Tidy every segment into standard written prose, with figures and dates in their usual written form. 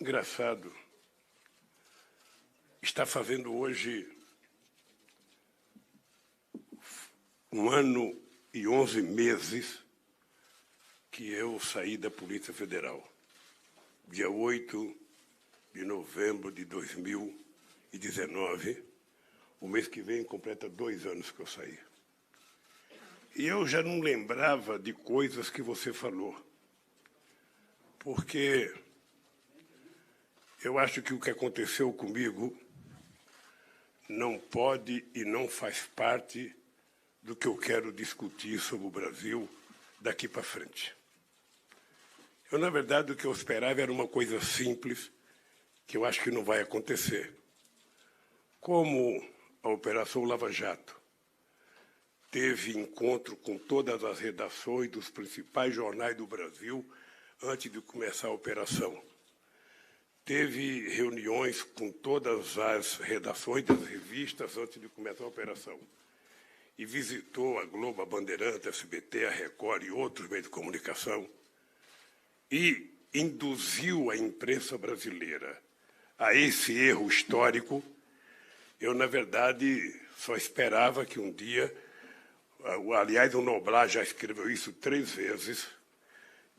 Engraçado, está fazendo hoje 1 ano e 11 meses que eu saí da Polícia Federal, dia 8 de novembro de 2019, o mês que vem completa 2 anos que eu saí. E eu já não lembrava de coisas que você falou, porque eu acho que o que aconteceu comigo não pode e não faz parte do que eu quero discutir sobre o Brasil daqui para frente. Eu, na verdade, o que eu esperava era uma coisa simples, que eu acho que não vai acontecer. Como a Operação Lava Jato teve encontro com todas as redações dos principais jornais do Brasil antes de começar a operação, teve reuniões com todas as redações das revistas antes de começar a operação e visitou a Globo, a Bandeirantes, a SBT, a Record e outros meios de comunicação e induziu a imprensa brasileira a esse erro histórico. Eu, na verdade, só esperava que um dia, aliás, o Noblar já escreveu isso 3 vezes,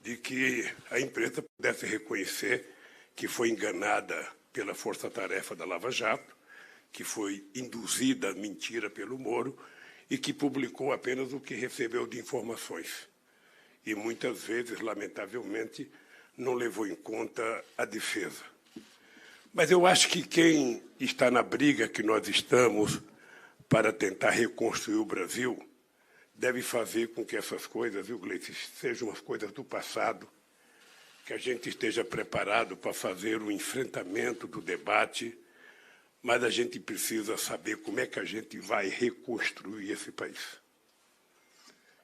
de que a imprensa pudesse reconhecer que foi enganada pela força-tarefa da Lava Jato, que foi induzida à mentira pelo Moro e que publicou apenas o que recebeu de informações. E muitas vezes, lamentavelmente, não levou em conta a defesa. Mas eu acho que quem está na briga que nós estamos para tentar reconstruir o Brasil deve fazer com que essas coisas, viu, Gleice, sejam as coisas do passado, que a gente esteja preparado para fazer o enfrentamento do debate, mas a gente precisa saber como é que a gente vai reconstruir esse país.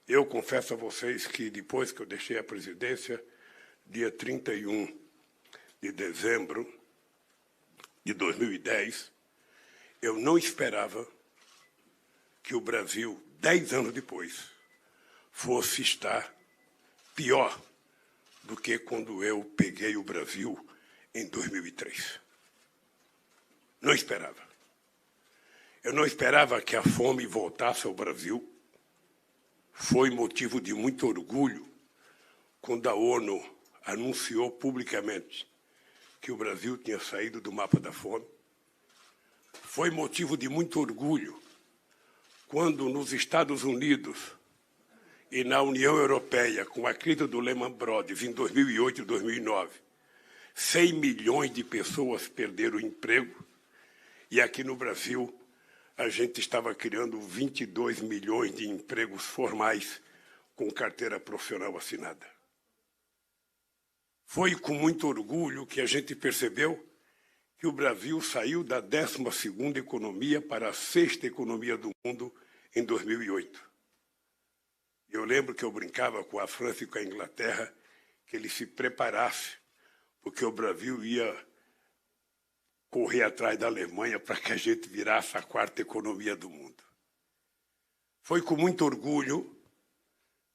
Eu confesso a vocês que depois que eu deixei a presidência, dia 31 de dezembro de 2010, eu não esperava que o Brasil, 10 anos depois, fosse estar pior do que quando eu peguei o Brasil em 2003. Não esperava. Eu não esperava que a fome voltasse ao Brasil. Foi motivo de muito orgulho quando a ONU anunciou publicamente que o Brasil tinha saído do mapa da fome. Foi motivo de muito orgulho quando nos Estados Unidos e na União Europeia, com a crise do Lehman Brothers em 2008 e 2009, 100 milhões de pessoas perderam o emprego e aqui no Brasil a gente estava criando 22 milhões de empregos formais com carteira profissional assinada. Foi com muito orgulho que a gente percebeu que o Brasil saiu da 12ª economia para a 6ª economia do mundo em 2008. Eu lembro que eu brincava com a França e com a Inglaterra que eles se preparassem, porque o Brasil ia correr atrás da Alemanha para que a gente virasse a 4ª economia do mundo. Foi com muito orgulho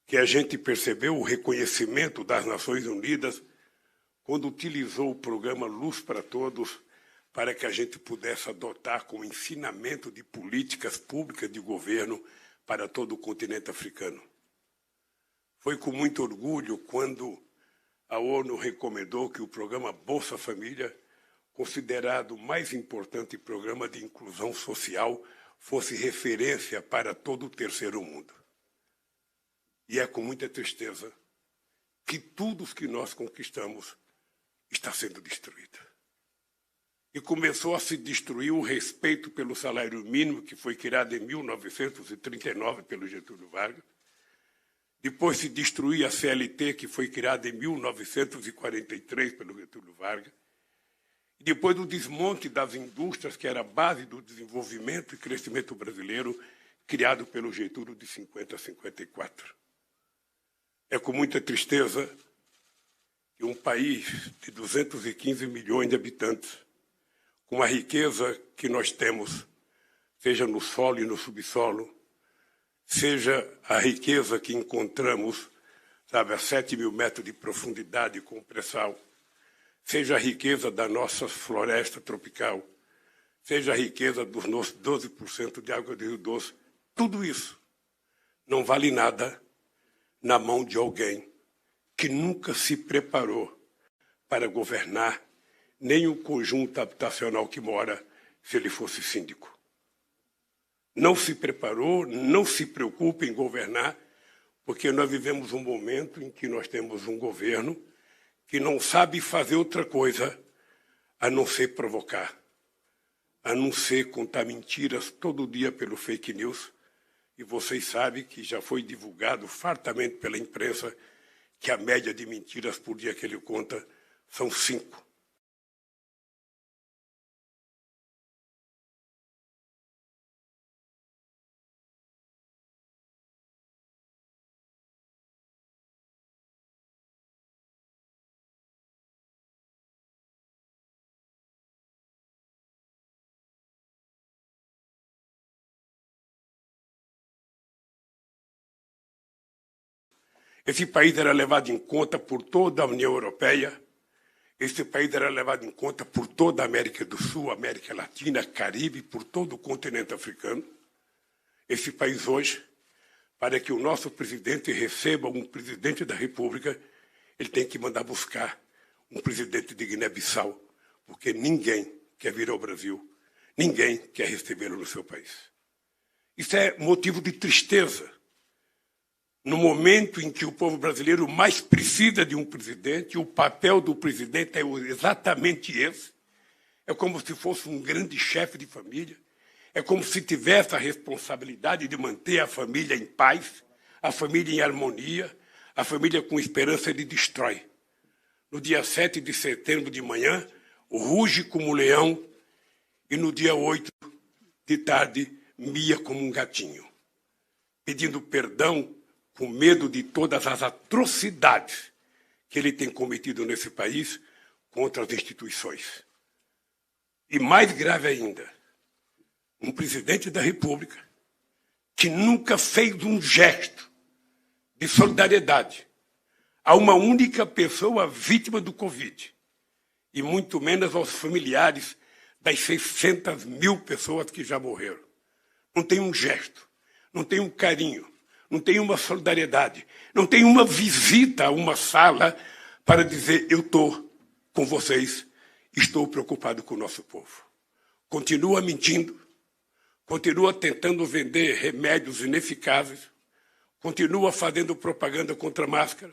que a gente percebeu o reconhecimento das Nações Unidas quando utilizou o programa Luz para Todos para que a gente pudesse adotar como ensinamento de políticas públicas de governo para todo o continente africano. Foi com muito orgulho quando a ONU recomendou que o programa Bolsa Família, considerado o mais importante programa de inclusão social, fosse referência para todo o terceiro mundo. E é com muita tristeza que tudo o que nós conquistamos está sendo destruído. E começou a se destruir o respeito pelo salário mínimo, que foi criado em 1939 pelo Getúlio Vargas. Depois se destruiu a CLT, que foi criada em 1943 pelo Getúlio Vargas. E depois do desmonte das indústrias, que era a base do desenvolvimento e crescimento brasileiro, criado pelo Getúlio de 50 a 54. É com muita tristeza que um país de 215 milhões de habitantes, com a riqueza que nós temos, seja no solo e no subsolo, seja a riqueza que encontramos, sabe, a 7.000 metros de profundidade com o pré-sal, seja a riqueza da nossa floresta tropical, seja a riqueza dos nossos 12% de água do Rio Doce, tudo isso não vale nada na mão de alguém que nunca se preparou para governar nem o conjunto habitacional que mora, se ele fosse síndico. Não se preparou, não se preocupa em governar, porque nós vivemos um momento em que nós temos um governo que não sabe fazer outra coisa a não ser provocar, a não ser contar mentiras todo dia pelo fake news. E vocês sabem que já foi divulgado fartamente pela imprensa que a média de mentiras por dia que ele conta são 5. Esse país era levado em conta por toda a União Europeia, esse país era levado em conta por toda a América do Sul, América Latina, Caribe, por todo o continente africano. Esse país hoje, para que o nosso presidente receba um presidente da República, ele tem que mandar buscar um presidente de Guiné-Bissau, porque ninguém quer vir ao Brasil, ninguém quer recebê-lo no seu país. Isso é motivo de tristeza. No momento em que o povo brasileiro mais precisa de um presidente, o papel do presidente é exatamente esse. É como se fosse um grande chefe de família. É como se tivesse a responsabilidade de manter a família em paz, a família em harmonia, a família com esperança ele destrói. No dia 7 de setembro de manhã, ruge como um leão e no dia 8 de tarde, mia como um gatinho, pedindo perdão com medo de todas as atrocidades que ele tem cometido nesse país contra as instituições. E mais grave ainda, um presidente da República que nunca fez um gesto de solidariedade a uma única pessoa vítima do Covid, e muito menos aos familiares das 600 mil pessoas que já morreram. Não tem um gesto, não tem um carinho, não tem uma solidariedade, não tem uma visita a uma sala para dizer eu estou com vocês, estou preocupado com o nosso povo. Continua mentindo, continua tentando vender remédios ineficazes, continua fazendo propaganda contra a máscara,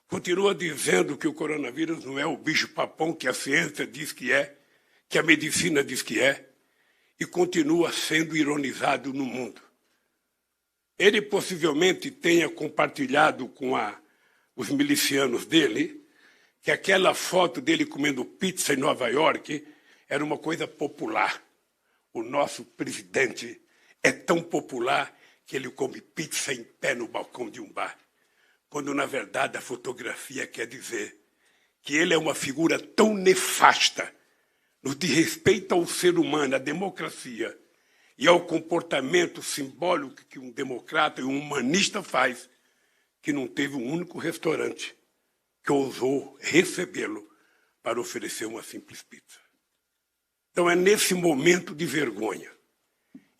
continua dizendo que o coronavírus não é o bicho-papão que a ciência diz que é, que a medicina diz que é, e continua sendo ironizado no mundo. Ele possivelmente tenha compartilhado com os milicianos dele que aquela foto dele comendo pizza em Nova York era uma coisa popular. O nosso presidente é tão popular que ele come pizza em pé no balcão de um bar, quando, na verdade, a fotografia quer dizer que ele é uma figura tão nefasta no que respeita ao ser humano, à democracia, e ao comportamento simbólico que um democrata e um humanista faz, que não teve um único restaurante que ousou recebê-lo para oferecer uma simples pizza. Então é nesse momento de vergonha,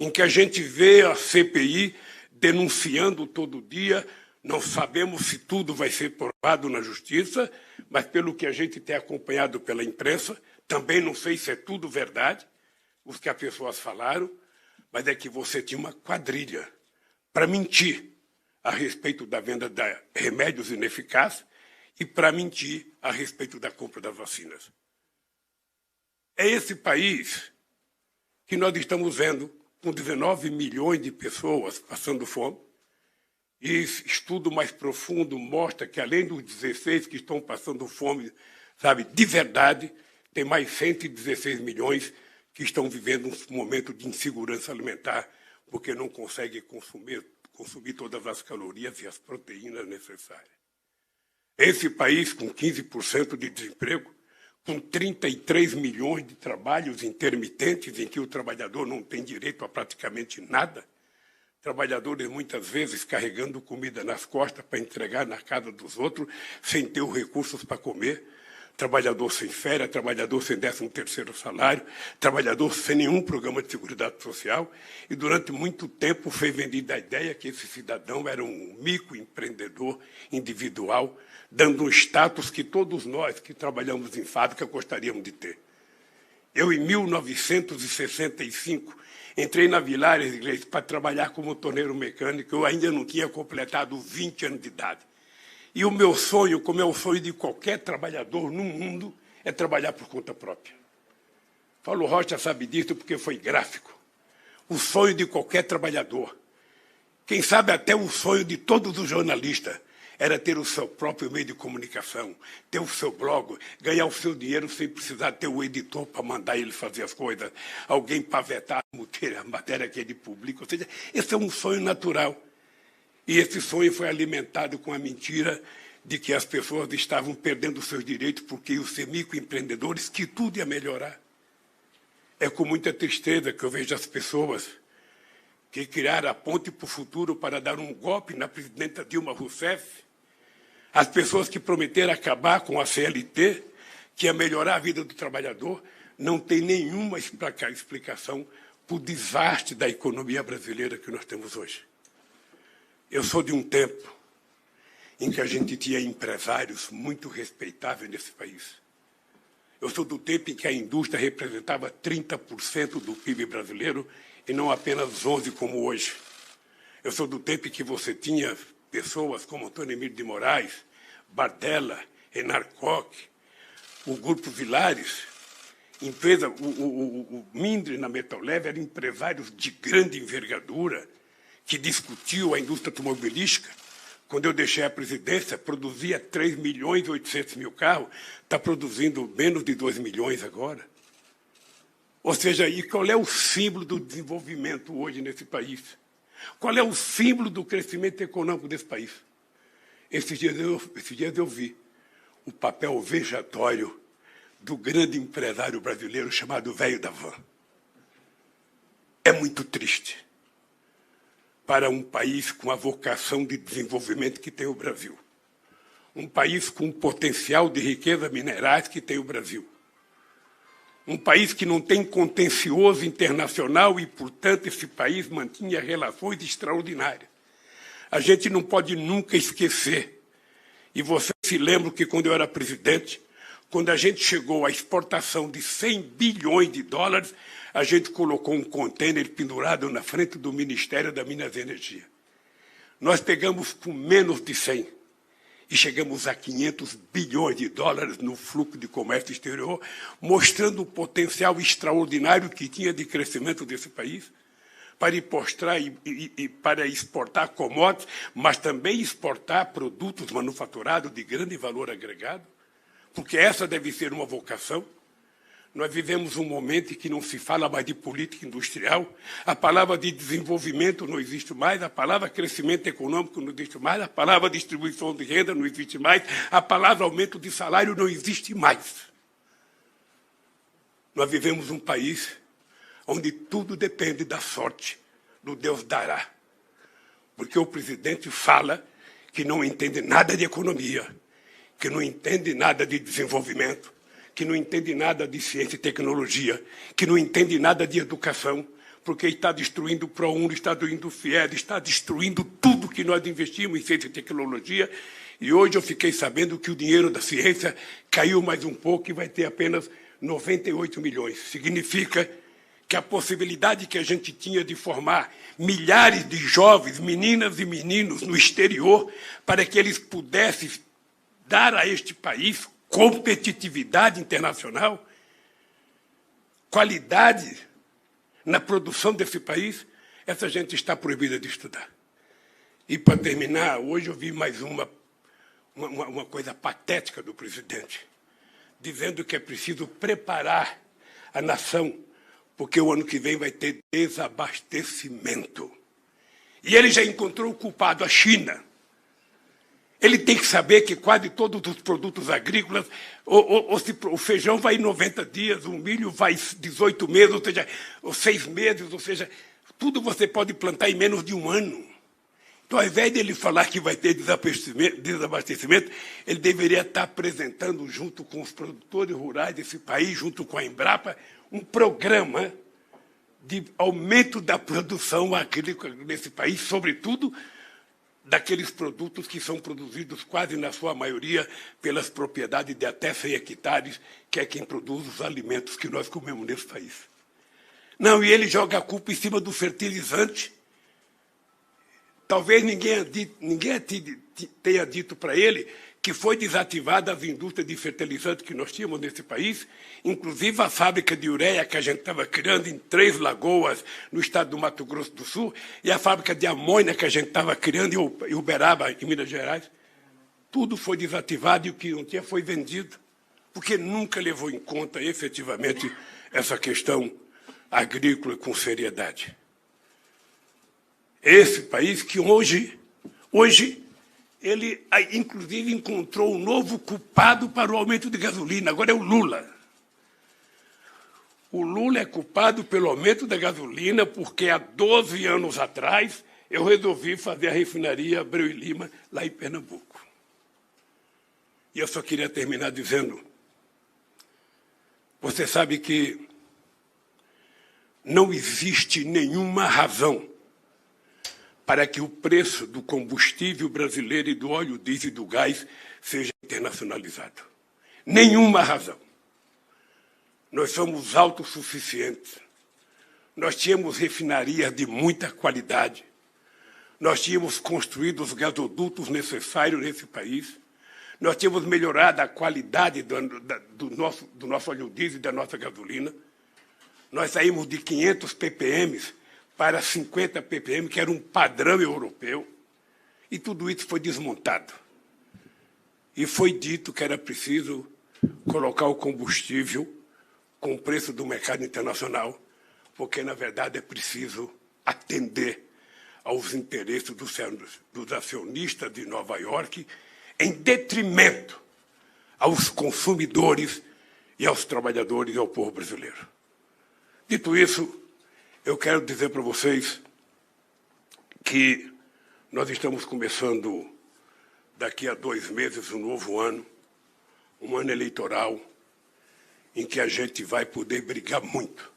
em que a gente vê a CPI denunciando todo dia, não sabemos se tudo vai ser provado na justiça, mas pelo que a gente tem acompanhado pela imprensa, também não sei se é tudo verdade, os que as pessoas falaram, mas é que você tinha uma quadrilha para mentir a respeito da venda de remédios ineficazes e para mentir a respeito da compra das vacinas. É esse país que nós estamos vendo com 19 milhões de pessoas passando fome, e estudo mais profundo mostra que, além dos 16 que estão passando fome, sabe, de verdade, tem mais 116 milhões que estão vivendo um momento de insegurança alimentar, porque não conseguem consumir todas as calorias e as proteínas necessárias. Esse país, com 15% de desemprego, com 33 milhões de trabalhos intermitentes, em que o trabalhador não tem direito a praticamente nada, trabalhadores muitas vezes carregando comida nas costas para entregar na casa dos outros, sem ter os recursos para comer, trabalhador sem férias, trabalhador sem 13º salário, trabalhador sem nenhum programa de seguridade social, e durante muito tempo foi vendida a ideia que esse cidadão era um microempreendedor individual, dando um status que todos nós que trabalhamos em fábrica gostaríamos de ter. Eu, em 1965, entrei na Vilares Iglesias para trabalhar como torneiro mecânico. Eu ainda não tinha completado 20 anos de idade. E o meu sonho, como é o sonho de qualquer trabalhador no mundo, é trabalhar por conta própria. Paulo Rocha sabe disso porque foi gráfico. O sonho de qualquer trabalhador, quem sabe até o sonho de todos os jornalistas, era ter o seu próprio meio de comunicação, ter o seu blog, ganhar o seu dinheiro sem precisar ter o editor para mandar ele fazer as coisas, alguém para vetar a matéria que ele publica. Ou seja, esse é um sonho natural. E esse sonho foi alimentado com a mentira de que as pessoas estavam perdendo seus direitos porque os microempreendedores, que tudo ia melhorar. É com muita tristeza que eu vejo as pessoas que criaram a ponte para o futuro para dar um golpe na presidenta Dilma Rousseff, as pessoas que prometeram acabar com a CLT, que ia melhorar a vida do trabalhador, não tem nenhuma explicação para o desastre da economia brasileira que nós temos hoje. Eu sou de um tempo em que a gente tinha empresários muito respeitáveis nesse país. Eu sou do tempo em que a indústria representava 30% do PIB brasileiro e não apenas 11% como hoje. Eu sou do tempo em que você tinha pessoas como Antônio Emílio de Moraes, Bardella, Renar Koch, o Grupo Vilares, empresa, o Mindre na Metal Leve, eram empresários de grande envergadura que discutiu a indústria automobilística. Quando eu deixei a presidência, produzia 3.800.000 carros, está produzindo menos de 2 milhões agora. Ou seja, e qual é o símbolo do desenvolvimento hoje nesse país? Qual é o símbolo do crescimento econômico desse país? Esses dias eu vi o papel vexatório do grande empresário brasileiro chamado Velho da Van. É muito triste para um país com a vocação de desenvolvimento que tem o Brasil. Um país com o potencial de riqueza minerais que tem o Brasil. Um país que não tem contencioso internacional e, portanto, esse país mantinha relações extraordinárias. A gente não pode nunca esquecer, e você se lembra que quando eu era presidente, quando a gente chegou à exportação de 100 bilhões de dólares, a gente colocou um contêiner pendurado na frente do Ministério da Minas e Energia. Nós pegamos com menos de 100 e chegamos a 500 bilhões de dólares no fluxo de comércio exterior, mostrando o potencial extraordinário que tinha de crescimento desse país, para exportar commodities, mas também exportar produtos manufaturados de grande valor agregado, porque essa deve ser uma vocação. Nós vivemos um momento em que não se fala mais de política industrial, a palavra de desenvolvimento não existe mais, a palavra crescimento econômico não existe mais, a palavra distribuição de renda não existe mais, a palavra aumento de salário não existe mais. Nós vivemos um país onde tudo depende da sorte, do Deus dará. Porque o presidente fala que não entende nada de economia, que não entende nada de desenvolvimento, que não entende nada de ciência e tecnologia, que não entende nada de educação, porque está destruindo o ProUni, está destruindo o FIES, está destruindo tudo que nós investimos em ciência e tecnologia. E hoje eu fiquei sabendo que o dinheiro da ciência caiu mais um pouco e vai ter apenas 98 milhões. Significa que a possibilidade que a gente tinha de formar milhares de jovens, meninas e meninos no exterior, para que eles pudessem dar a este país competitividade internacional, qualidade na produção desse país, essa gente está proibida de estudar. E, para terminar, hoje eu vi mais uma coisa patética do presidente, dizendo que é preciso preparar a nação, porque o ano que vem vai ter desabastecimento. E ele já encontrou o culpado, a China. Ele tem que saber que quase todos os produtos agrícolas, o feijão vai em 90 dias, o milho vai 18 meses, ou seja, 6 meses, ou seja, tudo você pode plantar em menos de um ano. Então, ao invés de ele falar que vai ter desabastecimento, ele deveria estar apresentando, junto com os produtores rurais desse país, junto com a Embrapa, um programa de aumento da produção agrícola nesse país, sobretudo daqueles produtos que são produzidos quase na sua maioria pelas propriedades de até 100 hectares, que é quem produz os alimentos que nós comemos nesse país. Não, e ele joga a culpa em cima do fertilizante. Talvez ninguém tenha dito para ele que foi desativada as indústrias de fertilizante que nós tínhamos nesse país, inclusive a fábrica de ureia que a gente estava criando em 3 Lagoas, no estado do Mato Grosso do Sul, e a fábrica de amônia que a gente estava criando em Uberaba, em Minas Gerais. Tudo foi desativado e o que não tinha foi vendido, porque nunca levou em conta, efetivamente, essa questão agrícola com seriedade. Esse país que hoje ele, inclusive, encontrou um novo culpado para o aumento de gasolina. Agora é o Lula. O Lula é culpado pelo aumento da gasolina porque, há 12 anos atrás, eu resolvi fazer a refinaria Abreu e Lima, lá em Pernambuco. E eu só queria terminar dizendo, você sabe que não existe nenhuma razão para que o preço do combustível brasileiro e do óleo diesel e do gás seja internacionalizado. Nenhuma razão. Nós somos autossuficientes. Nós tínhamos refinarias de muita qualidade. Nós tínhamos construído os gasodutos necessários nesse país. Nós tínhamos melhorado a qualidade do nosso óleo diesel e da nossa gasolina. Nós saímos de 500 ppm para 50 ppm, que era um padrão europeu, e tudo isso foi desmontado. E foi dito que era preciso colocar o combustível com o preço do mercado internacional, porque, na verdade, é preciso atender aos interesses dos acionistas de Nova York, em detrimento aos consumidores e aos trabalhadores e ao povo brasileiro. Dito isso, eu quero dizer para vocês que nós estamos começando, daqui a 2 meses, um novo ano, um ano eleitoral, em que a gente vai poder brigar muito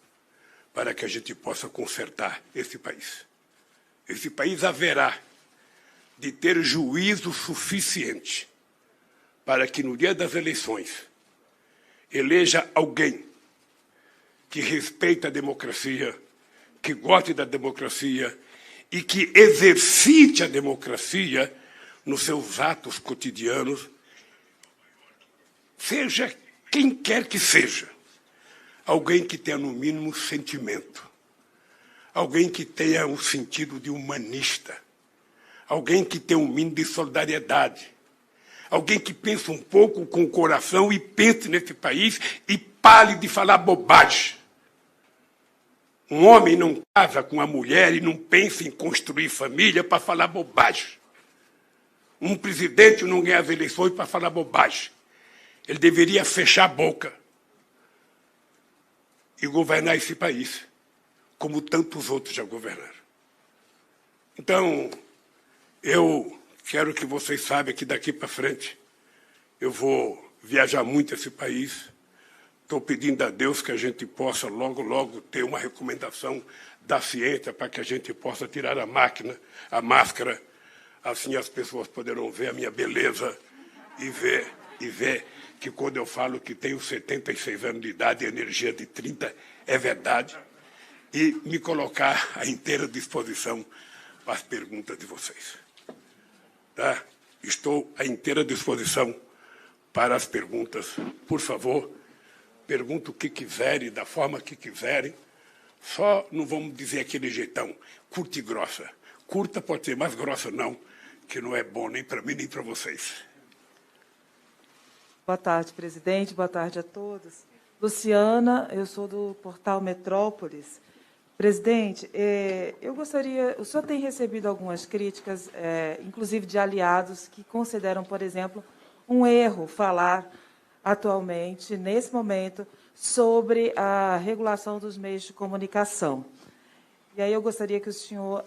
para que a gente possa consertar esse país. Esse país haverá de ter juízo suficiente para que, no dia das eleições, eleja alguém que respeite a democracia, que goste da democracia e que exercite a democracia nos seus atos cotidianos, seja quem quer que seja, alguém que tenha, no mínimo, sentimento, alguém que tenha um sentido de humanista, alguém que tenha um mínimo de solidariedade, alguém que pense um pouco com o coração e pense nesse país e pare de falar bobagem. Um homem não casa com a mulher e não pensa em construir família para falar bobagem. Um presidente não ganha as eleições para falar bobagem. Ele deveria fechar a boca e governar esse país, como tantos outros já governaram. Então, eu quero que vocês saibam que daqui para frente eu vou viajar muito esse país. Estou pedindo a Deus que a gente possa logo, logo ter uma recomendação da ciência para que a gente possa tirar a máscara, assim as pessoas poderão ver a minha beleza e ver que quando eu falo que tenho 76 anos de idade e energia de 30, é verdade, e me colocar à inteira disposição para as perguntas de vocês. Tá? Estou à inteira disposição para as perguntas. Por favor, pergunta o que quiserem, da forma que quiserem. Só não vamos dizer aquele jeitão, curta e grossa. Curta pode ser, mais grossa não, que não é bom nem para mim nem para vocês. Boa tarde, presidente. Boa tarde a todos. Luciana, eu sou do portal Metrópolis. Presidente, eu gostaria... O senhor tem recebido algumas críticas, inclusive de aliados, que consideram, por exemplo, um erro falar atualmente, nesse momento, sobre a regulação dos meios de comunicação. E aí eu gostaria que o senhor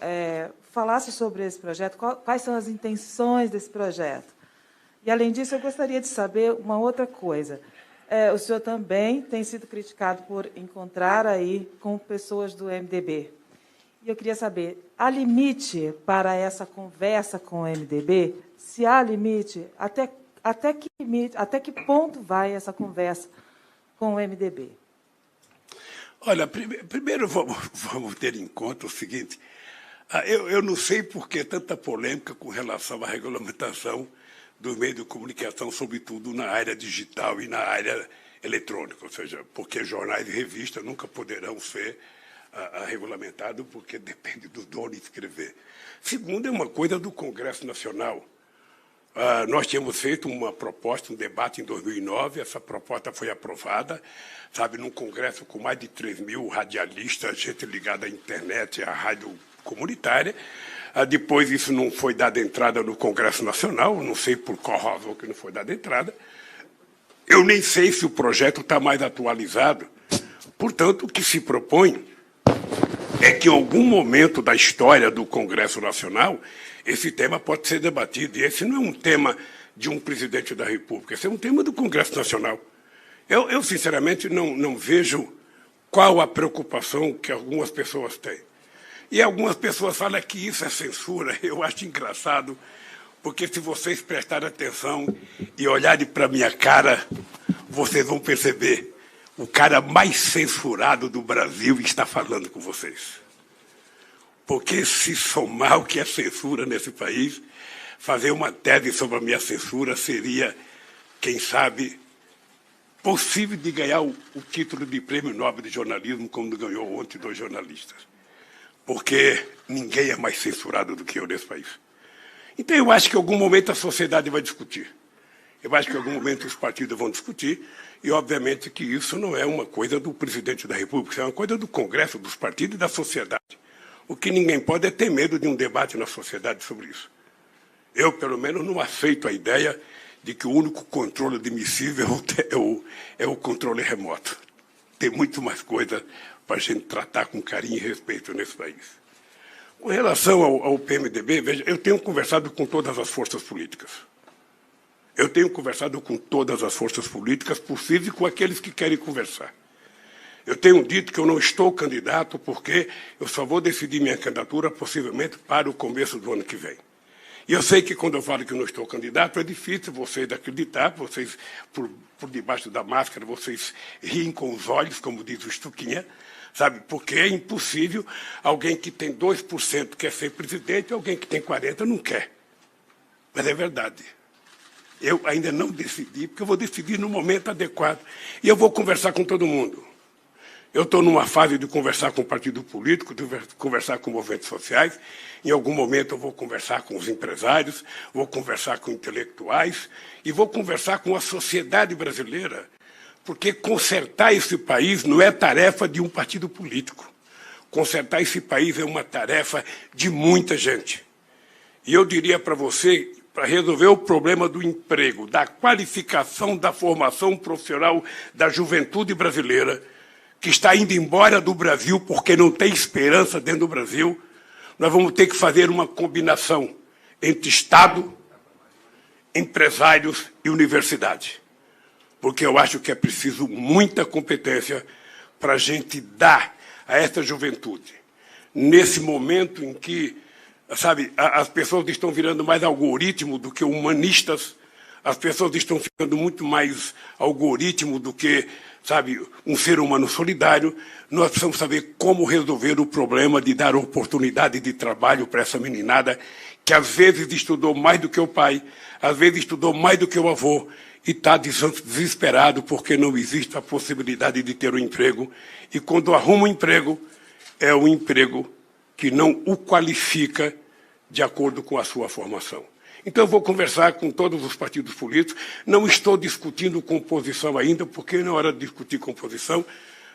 falasse sobre esse projeto, quais são as intenções desse projeto. E, além disso, eu gostaria de saber uma outra coisa. O senhor também tem sido criticado por encontrar aí com pessoas do MDB. E eu queria saber, há limite para essa conversa com o MDB? Se há limite, até que ponto vai essa conversa com o MDB? Olha, primeiro vamos ter em conta o seguinte, eu não sei por que tanta polêmica com relação à regulamentação do meio de comunicação, sobretudo na área digital e na área eletrônica, ou seja, porque jornais e revistas nunca poderão ser regulamentados, porque depende do dono escrever. Segundo, é uma coisa do Congresso Nacional. Nós tínhamos feito uma proposta, um debate em 2009, essa proposta foi aprovada, sabe, num congresso com mais de 3.000 radialistas, gente ligada à internet, à rádio comunitária. Depois isso não foi dado entrada no Congresso Nacional, não sei por qual razão que não foi dada entrada. Eu nem sei se o projeto está mais atualizado. Portanto, o que se propõe é que em algum momento da história do Congresso Nacional esse tema pode ser debatido. E esse não é um tema de um presidente da República, esse é um tema do Congresso Nacional. Eu sinceramente, não vejo qual a preocupação que algumas pessoas têm. E algumas pessoas falam que isso é censura. Eu acho engraçado, porque se vocês prestarem atenção e olharem para a minha cara, vocês vão perceber o cara mais censurado do Brasil está falando com vocês. Porque se somar o que é censura nesse país, fazer uma tese sobre a minha censura seria, quem sabe, possível de ganhar o título de Prêmio Nobel de Jornalismo, como ganhou ontem 2 jornalistas. Porque ninguém é mais censurado do que eu nesse país. Então, eu acho que em algum momento a sociedade vai discutir. Eu acho que em algum momento os partidos vão discutir, e, obviamente, que isso não é uma coisa do presidente da República, isso é uma coisa do Congresso, dos partidos e da sociedade. O que ninguém pode é ter medo de um debate na sociedade sobre isso. Eu, pelo menos, não aceito a ideia de que o único controle admissível é o controle remoto. Tem muito mais coisa para a gente tratar com carinho e respeito nesse país. Com relação ao PMDB, veja, eu tenho conversado com todas as forças políticas. Eu tenho conversado com todas as forças políticas possíveis e com aqueles que querem conversar. Eu tenho dito que eu não estou candidato porque eu só vou decidir minha candidatura possivelmente para o começo do ano que vem. E eu sei que quando eu falo que eu não estou candidato, é difícil vocês acreditar, vocês, por debaixo da máscara, vocês riem com os olhos, como diz o Stuquinha, sabe? Porque é impossível alguém que tem 2% quer ser presidente e alguém que tem 40% não quer. Mas é verdade. Eu ainda não decidi, porque eu vou decidir no momento adequado. E eu vou conversar com todo mundo. Eu estou numa fase de conversar com o partido político, de conversar com movimentos sociais. Em algum momento eu vou conversar com os empresários, vou conversar com intelectuais e vou conversar com a sociedade brasileira. Porque consertar esse país não é tarefa de um partido político. Consertar esse país é uma tarefa de muita gente. E eu diria para você, para resolver o problema do emprego, da qualificação, da formação profissional da juventude brasileira, que está indo embora do Brasil porque não tem esperança dentro do Brasil, nós vamos ter que fazer uma combinação entre Estado, empresários e universidade. Porque eu acho que é preciso muita competência para a gente dar a essa juventude, nesse momento em que, sabe, as pessoas estão virando mais algoritmo do que humanistas, as pessoas estão ficando muito mais algoritmo do que, sabe, um ser humano solidário. Nós precisamos saber como resolver o problema de dar oportunidade de trabalho para essa meninada que às vezes estudou mais do que o pai, às vezes estudou mais do que o avô e está desesperado porque não existe a possibilidade de ter um emprego. E quando arruma um emprego, é um emprego que não o qualifica de acordo com a sua formação. Então, eu vou conversar com todos os partidos políticos. Não estou discutindo composição ainda, porque não é hora de discutir composição.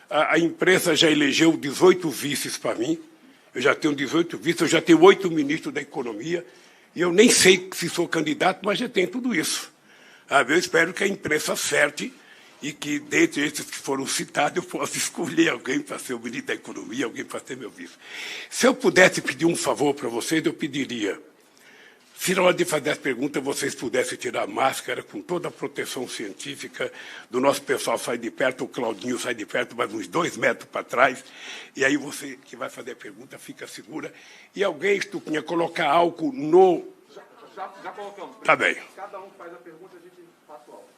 A imprensa já elegeu 18 vices para mim. Eu já tenho 18 vices, eu já tenho 8 ministros da Economia. E eu nem sei se sou candidato, mas já tenho tudo isso. Eu espero que a imprensa acerte e que, dentre esses que foram citados, eu posso escolher alguém para ser o ministro da Economia, alguém para ser meu vice. Se eu pudesse pedir um favor para vocês, eu pediria, se na hora de fazer as perguntas vocês pudessem tirar a máscara com toda a proteção científica do nosso pessoal, sai de perto, o Claudinho sai de perto, mais uns 2 metros para trás, e aí você que vai fazer a pergunta fica segura. E alguém, Stuquinha, colocar álcool no... Já colocamos. Tá bem. Cada um faz a pergunta, a gente passa o álcool.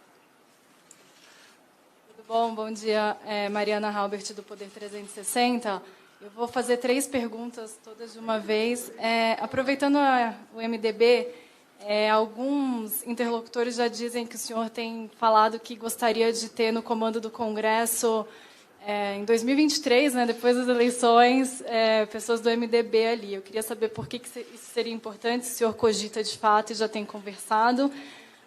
Tudo bom? Bom dia. Mariana Halbert, do Poder 360. Eu vou fazer 3 perguntas, todas de uma vez. Aproveitando o MDB, alguns interlocutores já dizem que o senhor tem falado que gostaria de ter no comando do Congresso, em 2023, né, depois das eleições, pessoas do MDB ali. Eu queria saber por que isso seria importante, se o senhor cogita de fato e já tem conversado.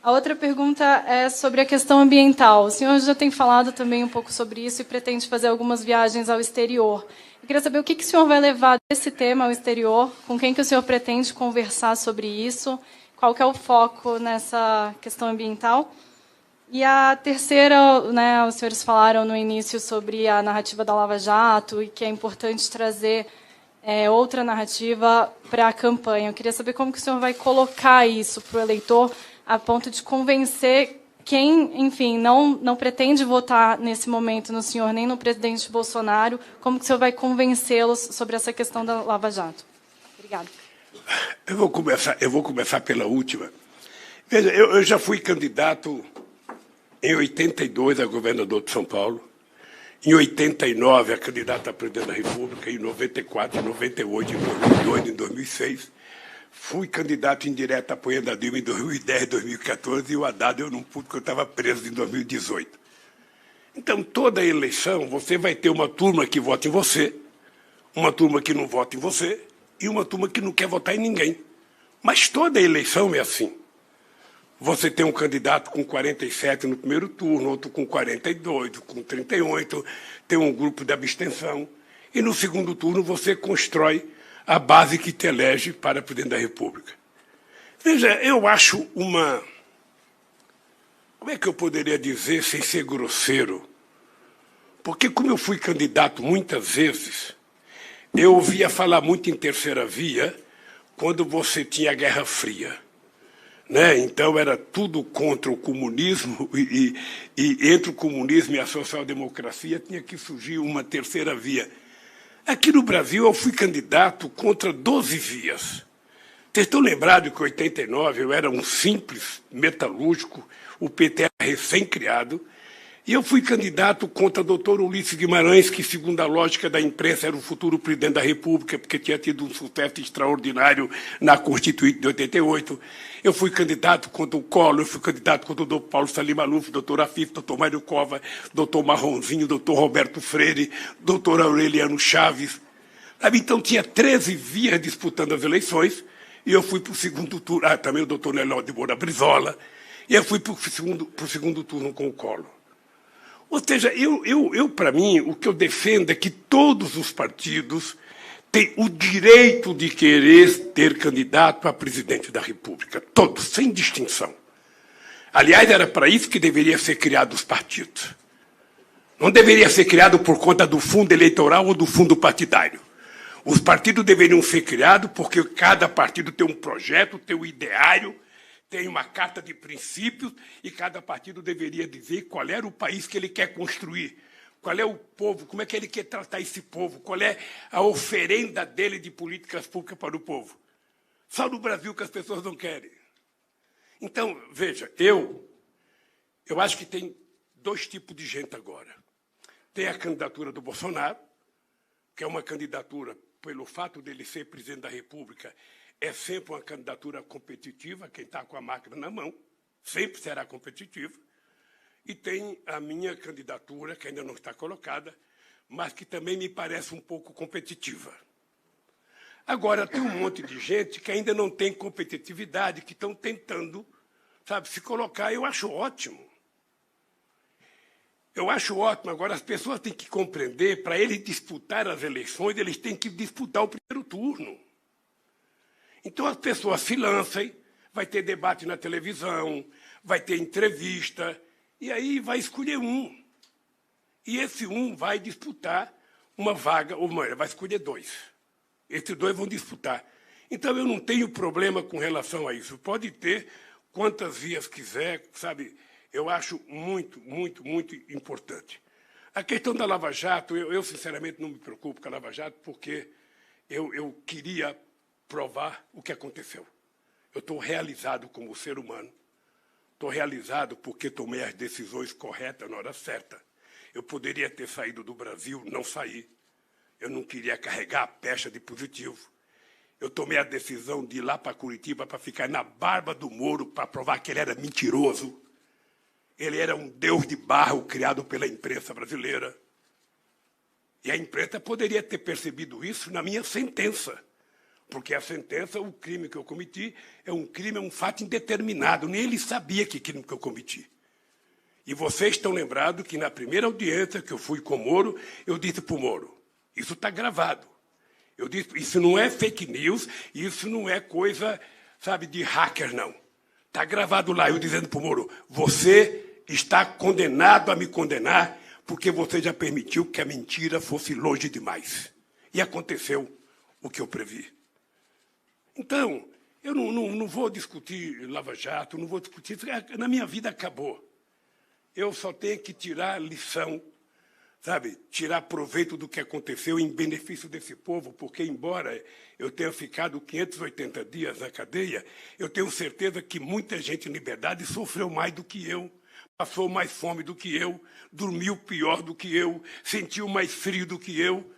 A outra pergunta é sobre a questão ambiental. O senhor já tem falado também um pouco sobre isso e pretende fazer algumas viagens ao exterior. Eu queria saber o que o senhor vai levar desse tema ao exterior, com quem que o senhor pretende conversar sobre isso, qual que é o foco nessa questão ambiental. E a terceira, né, os senhores falaram no início sobre a narrativa da Lava Jato e que é importante trazer outra narrativa para a campanha. Eu queria saber como que o senhor vai colocar isso para o eleitor a ponto de convencer quem, enfim, não pretende votar nesse momento no senhor nem no presidente Bolsonaro, como que o senhor vai convencê-los sobre essa questão da Lava Jato? Obrigada. Eu vou começar pela última. Veja, eu já fui candidato em 82 a governador de São Paulo, em 89 a candidato a presidente da República, em 94, em 98, em 2002, em 2006. Fui candidato indireto apoiando a Dilma em 2010, 2014, e o Haddad eu não pude, porque eu estava preso em 2018. Então, toda eleição, você vai ter uma turma que vota em você, uma turma que não vota em você, e uma turma que não quer votar em ninguém. Mas toda eleição é assim. Você tem um candidato com 47 no primeiro turno, outro com 42, com 38, tem um grupo de abstenção, e no segundo turno você constrói a base que te elege para presidente da República. Veja, eu acho uma... Como é que eu poderia dizer sem ser grosseiro? Porque como eu fui candidato muitas vezes, eu ouvia falar muito em terceira via quando você tinha a Guerra Fria. Né? Então, era tudo contra o comunismo e entre o comunismo e a social-democracia tinha que surgir uma terceira via. Aqui no Brasil, eu fui candidato contra 12 vias. Vocês estão lembrados que em 89 eu era um simples metalúrgico, o PT era recém-criado, e eu fui candidato contra o doutor Ulisses Guimarães, que, segundo a lógica da imprensa, era o futuro presidente da República, porque tinha tido um sucesso extraordinário na Constituinte de 88. Eu fui candidato contra o Collor, eu fui candidato contra o doutor Paulo Salim Maluf, doutor Afif, doutor Mário Cova, doutor Marronzinho, doutor Roberto Freire, doutor Aureliano Chaves. Então, tinha 13 vias disputando as eleições, e eu fui para o segundo turno, também o doutor Neló de Moura Brizola, e eu fui para o segundo turno com o Collor. Ou seja, para mim, o que eu defendo é que todos os partidos têm o direito de querer ter candidato a presidente da República. Todos, sem distinção. Aliás, era para isso que deveria ser criado os partidos. Não deveria ser criado por conta do fundo eleitoral ou do fundo partidário. Os partidos deveriam ser criados porque cada partido tem um projeto, tem um ideário, tem uma carta de princípios e cada partido deveria dizer qual era o país que ele quer construir, qual é o povo, como é que ele quer tratar esse povo, qual é a oferenda dele de políticas públicas para o povo. Só no Brasil que as pessoas não querem. Então, veja, eu acho que tem 2 tipos de gente agora. Tem a candidatura do Bolsonaro, que é uma candidatura, pelo fato dele ser presidente da República, é sempre uma candidatura competitiva, quem está com a máquina na mão, sempre será competitiva. E tem a minha candidatura, que ainda não está colocada, mas que também me parece um pouco competitiva. Agora, tem um monte de gente que ainda não tem competitividade, que estão tentando, sabe, se colocar. Eu acho ótimo. Eu acho ótimo. Agora, as pessoas têm que compreender, para eles disputar as eleições, eles têm que disputar o primeiro turno. Então, as pessoas se lancem, vai ter debate na televisão, vai ter entrevista, E aí vai escolher um. E esse um vai disputar uma vaga, ou melhor, vai escolher dois. Esses dois vão disputar. Então, eu não tenho problema com relação a isso. Pode ter quantas vias quiser, sabe? Eu acho muito, muito, muito importante. A questão da Lava Jato, eu sinceramente, não me preocupo com a Lava Jato, porque eu queria provar o que aconteceu. Eu estou realizado como ser humano. Estou realizado porque tomei as decisões corretas na hora certa. Eu poderia ter saído do Brasil, não saí. Eu não queria carregar a pecha de positivo. Eu tomei a decisão de ir lá para Curitiba para ficar na barba do Moro para provar que ele era mentiroso. Ele era um deus de barro criado pela imprensa brasileira. E a imprensa poderia ter percebido isso na minha sentença. Porque a sentença, o crime que eu cometi, é um fato indeterminado. Nem ele sabia que crime que eu cometi. E vocês estão lembrados que na primeira audiência que eu fui com o Moro, eu disse para o Moro, isso está gravado. Eu disse, isso não é fake news, isso não é coisa, sabe, de hacker, não. Está gravado lá, eu dizendo para o Moro, você está condenado a me condenar porque você já permitiu que a mentira fosse longe demais. E aconteceu o que eu previ. Então, eu não vou discutir Lava Jato, não vou discutir isso. Na minha vida acabou. Eu só tenho que tirar lição, sabe? Tirar proveito do que aconteceu em benefício desse povo, porque, embora eu tenha ficado 580 dias na cadeia, eu tenho certeza que muita gente em liberdade sofreu mais do que eu, passou mais fome do que eu, dormiu pior do que eu, sentiu mais frio do que eu.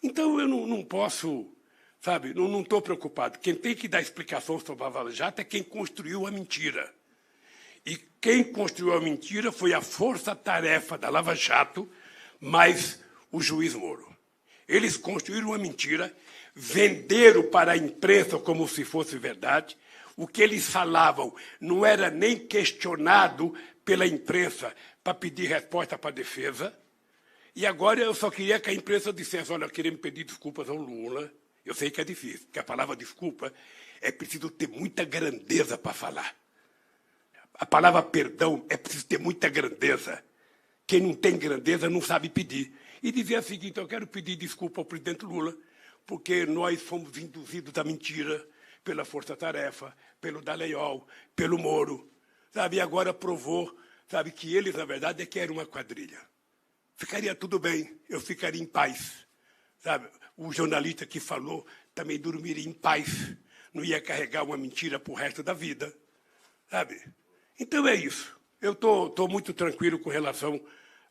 Então, eu não posso, sabe, não estou preocupado. Quem tem que dar explicação sobre a Lava Jato é quem construiu a mentira. E quem construiu a mentira foi a força-tarefa da Lava Jato, mais o juiz Moro. Eles construíram uma mentira, venderam para a imprensa como se fosse verdade. O que eles falavam não era nem questionado pela imprensa para pedir resposta para a defesa. E agora eu só queria que a imprensa dissesse, olha, queremos pedir desculpas ao Lula. Eu sei que é difícil, porque a palavra desculpa é preciso ter muita grandeza para falar. A palavra perdão é preciso ter muita grandeza. Quem não tem grandeza não sabe pedir. E dizia o seguinte, eu quero pedir desculpa ao presidente Lula, porque nós fomos induzidos à mentira pela Força-Tarefa, pelo Dallagnol, pelo Moro. Sabe? E agora provou, sabe, que eles, na verdade, é que era uma quadrilha. Ficaria tudo bem, eu ficaria em paz. Sabe? O jornalista que falou também dormiria em paz. Não ia carregar uma mentira para o resto da vida. Sabe? Então é isso. Eu estou muito tranquilo com relação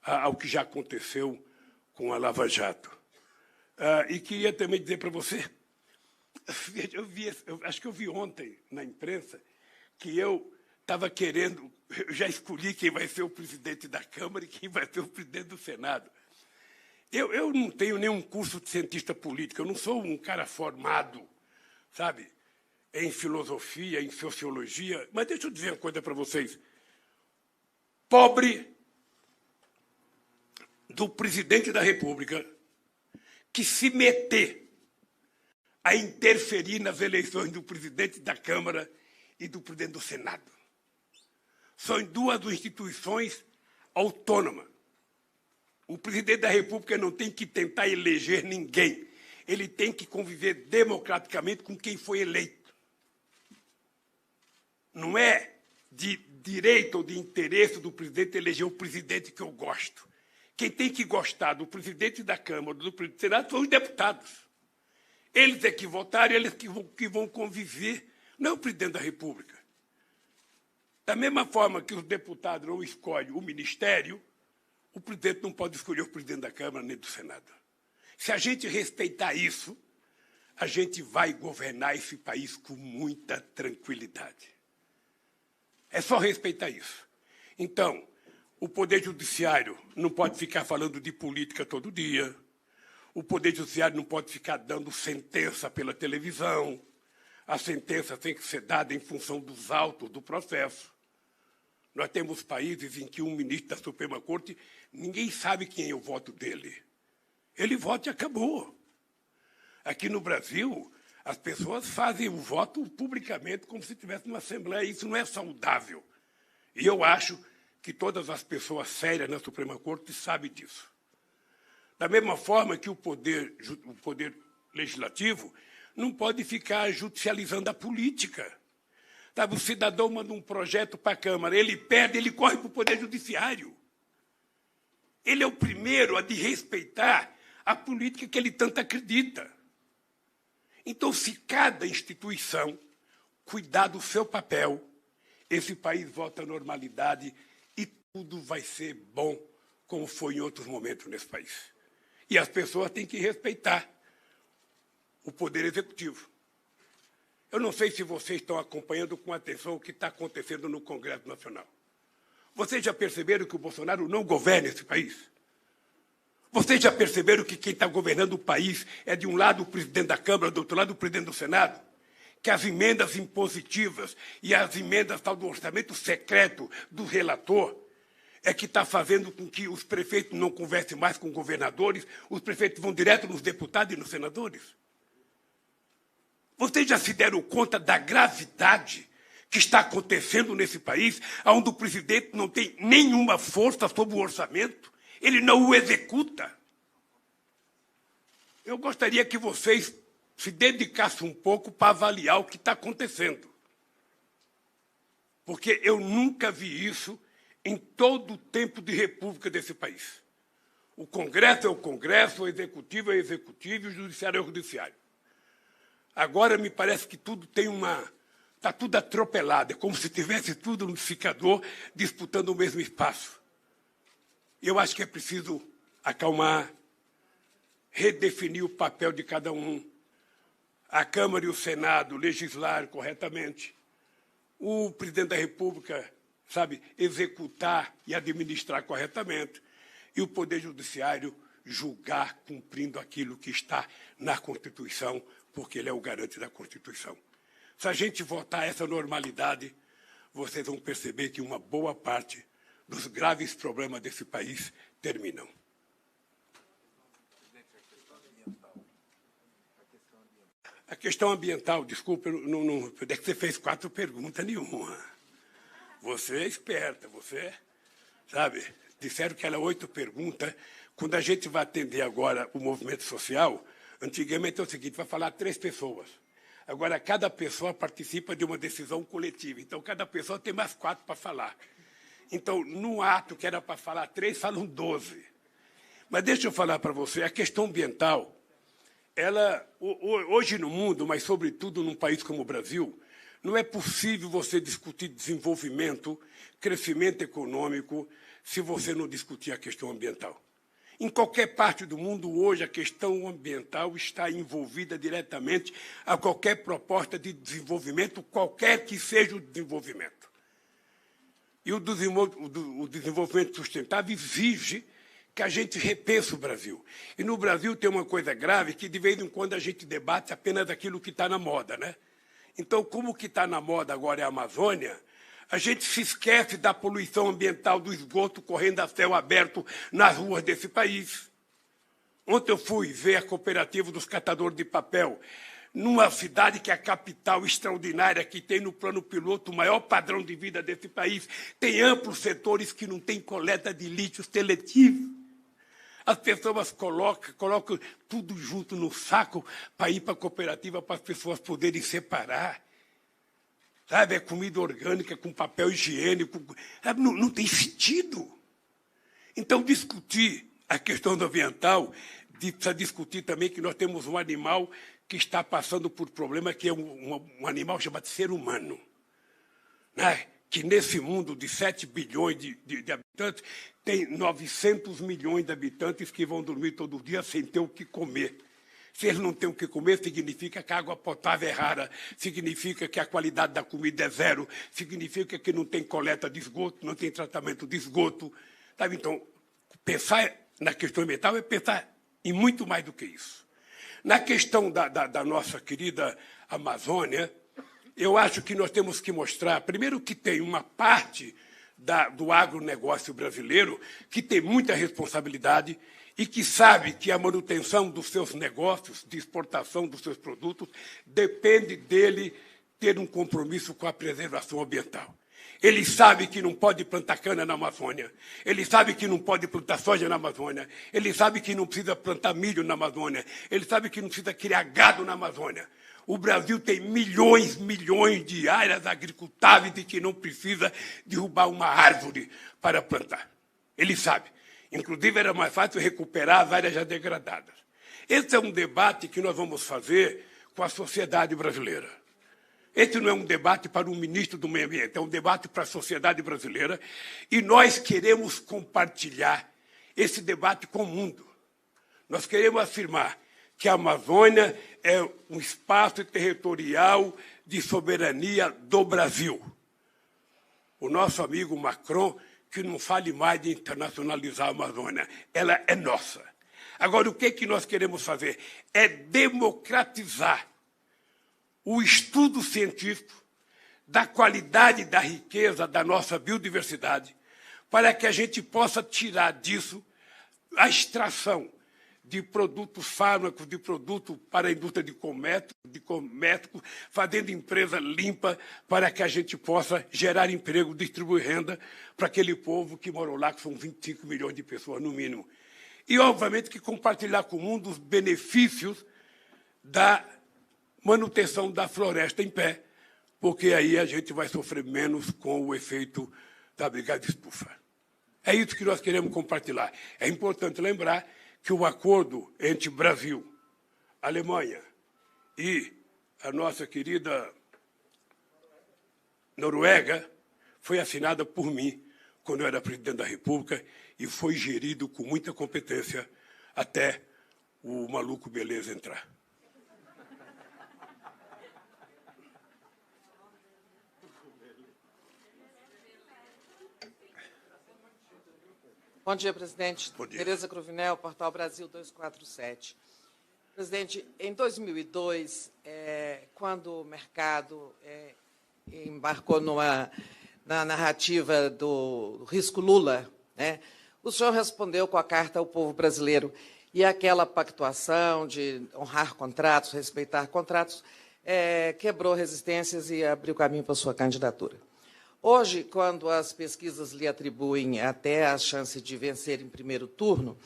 ao que já aconteceu com a Lava Jato. E queria também dizer para você, acho que eu vi ontem na imprensa que eu estava querendo, eu já escolhi quem vai ser o presidente da Câmara e quem vai ser o presidente do Senado. Eu não tenho nenhum curso de cientista político, eu não sou um cara formado, sabe, em filosofia, em sociologia, mas deixa eu dizer uma coisa para vocês. Pobre do presidente da República que se meter a interferir nas eleições do presidente da Câmara e do presidente do Senado. São duas instituições autônomas. O presidente da República não tem que tentar eleger ninguém. Ele tem que conviver democraticamente com quem foi eleito. Não é de direito ou de interesse do presidente eleger o presidente que eu gosto. Quem tem que gostar do presidente da Câmara, do presidente do Senado, são os deputados. Eles é que votaram, eles que vão conviver, não é o presidente da República. Da mesma forma que os deputados não escolhem o ministério, o presidente não pode escolher o presidente da Câmara nem do Senado. Se a gente respeitar isso, a gente vai governar esse país com muita tranquilidade. É só respeitar isso. Então, o Poder Judiciário não pode ficar falando de política todo dia. O Poder Judiciário não pode ficar dando sentença pela televisão. A sentença tem que ser dada em função dos autos do processo. Nós temos países em que um ministro da Suprema Corte, ninguém sabe quem é o voto dele. Ele vota e acabou. Aqui no Brasil, as pessoas fazem o voto publicamente como se tivesse uma assembleia. Isso não é saudável. E eu acho que todas as pessoas sérias na Suprema Corte sabem disso. Da mesma forma que o poder legislativo não pode ficar judicializando a política. Sabe, o cidadão manda um projeto para a Câmara, ele perde, ele corre para o Poder Judiciário. Ele é o primeiro a desrespeitar a política que ele tanto acredita. Então, se cada instituição cuidar do seu papel, esse país volta à normalidade e tudo vai ser bom, como foi em outros momentos nesse país. E as pessoas têm que respeitar o Poder Executivo. Eu não sei se vocês estão acompanhando com atenção o que está acontecendo no Congresso Nacional. Vocês já perceberam que o Bolsonaro não governa esse país? Vocês já perceberam que quem está governando o país é, de um lado, o presidente da Câmara, do outro lado, o presidente do Senado? Que as emendas impositivas e as emendas tal do orçamento secreto do relator é que está fazendo com que os prefeitos não conversem mais com governadores, os prefeitos vão direto nos deputados e nos senadores? Vocês já se deram conta da gravidade que está acontecendo nesse país, onde o presidente não tem nenhuma força sobre o orçamento? Ele não o executa. Eu gostaria que vocês se dedicassem um pouco para avaliar o que está acontecendo. Porque eu nunca vi isso em todo o tempo de república desse país. O Congresso é o Congresso, o Executivo é o Executivo e o Judiciário é o Judiciário. Agora me parece que tudo tem está tudo atropelado, é como se tivesse tudo no liquidificador disputando o mesmo espaço. Eu acho que é preciso acalmar, redefinir o papel de cada um, a Câmara e o Senado legislar corretamente, o presidente da República, sabe, executar e administrar corretamente, e o Poder Judiciário julgar cumprindo aquilo que está na Constituição, porque ele é o garante da Constituição. Se a gente voltar a essa normalidade, vocês vão perceber que uma boa parte dos graves problemas desse país terminam. A questão ambiental, desculpa, é que você fez 4 perguntas nenhuma. Você é esperta, você, sabe, disseram que era 8 perguntas. Quando a gente vai atender agora o movimento social, antigamente é o seguinte, vai falar 3 pessoas. Agora, cada pessoa participa de uma decisão coletiva. Então, cada pessoa tem mais 4 para falar. Então, no ato que era para falar 3, falam 12. Mas deixa eu falar para você, a questão ambiental, ela, hoje no mundo, mas sobretudo num país como o Brasil, não é possível você discutir desenvolvimento, crescimento econômico, se você não discutir a questão ambiental. Em qualquer parte do mundo, hoje, a questão ambiental está envolvida diretamente a qualquer proposta de desenvolvimento, qualquer que seja o desenvolvimento. E o desenvolvimento sustentável exige que a gente repense o Brasil. E no Brasil tem uma coisa grave que, de vez em quando, a gente debate apenas aquilo que está na moda, né? Então, como o que está na moda agora é a Amazônia, a gente se esquece da poluição ambiental do esgoto correndo a céu aberto nas ruas desse país. Ontem eu fui ver a cooperativa dos catadores de papel, numa cidade que é a capital extraordinária, que tem no plano piloto o maior padrão de vida desse país. Tem amplos setores que não têm coleta de lixo seletivo. As pessoas colocam tudo junto no saco para ir para a cooperativa para as pessoas poderem separar. Sabe, é comida orgânica com papel higiênico. Sabe, não tem sentido. Então, discutir a questão ambiental, precisa discutir também que nós temos um animal que está passando por problema, que é um animal chamado ser humano, né? Que nesse mundo de 7 bilhões de habitantes, tem 900 milhões de habitantes que vão dormir todo dia sem ter o que comer. Se eles não têm o que comer, significa que a água potável é rara, significa que a qualidade da comida é zero, significa que não tem coleta de esgoto, não tem tratamento de esgoto. Sabe? Então, pensar na questão ambiental é pensar em muito mais do que isso. Na questão da nossa querida Amazônia, eu acho que nós temos que mostrar, primeiro, que tem uma parte do agronegócio brasileiro que tem muita responsabilidade e que sabe que a manutenção dos seus negócios, de exportação dos seus produtos, depende dele ter um compromisso com a preservação ambiental. Ele sabe que não pode plantar cana na Amazônia. Ele sabe que não pode plantar soja na Amazônia. Ele sabe que não precisa plantar milho na Amazônia. Ele sabe que não precisa criar gado na Amazônia. O Brasil tem milhões de áreas agricultáveis e que não precisa derrubar uma árvore para plantar. Ele sabe. Inclusive, era mais fácil recuperar as áreas já degradadas. Esse é um debate que nós vamos fazer com a sociedade brasileira. Esse não é um debate para o ministro do Meio Ambiente, é um debate para a sociedade brasileira, e nós queremos compartilhar esse debate com o mundo. Nós queremos afirmar que a Amazônia é um espaço territorial de soberania do Brasil. O nosso amigo Macron, que não fale mais de internacionalizar a Amazônia, ela é nossa. Agora, o que nós queremos fazer? É democratizar o estudo científico da qualidade da riqueza da nossa biodiversidade, para que a gente possa tirar disso a extração de produtos fármacos, de produtos para a indústria de cosméticos, fazendo empresa limpa para que a gente possa gerar emprego, distribuir renda para aquele povo que morou lá, que são 25 milhões de pessoas, no mínimo. E, obviamente, que compartilhar com o mundo os benefícios da manutenção da floresta em pé, porque aí a gente vai sofrer menos com o efeito da brigada estufa. É isso que nós queremos compartilhar. É importante lembrar que o acordo entre Brasil, Alemanha e a nossa querida Noruega foi assinada por mim quando eu era presidente da República e foi gerido com muita competência até o maluco Beleza entrar. Bom dia, presidente. Bom dia. Tereza Cruvinel, Portal Brasil 247. Presidente, em 2002, quando o mercado embarcou na narrativa do risco Lula, né, o senhor respondeu com a carta ao povo brasileiro. E aquela pactuação de honrar contratos, respeitar contratos, quebrou resistências e abriu caminho para a sua candidatura. Hoje, quando as pesquisas lhe atribuem até a chance de vencer em primeiro turno,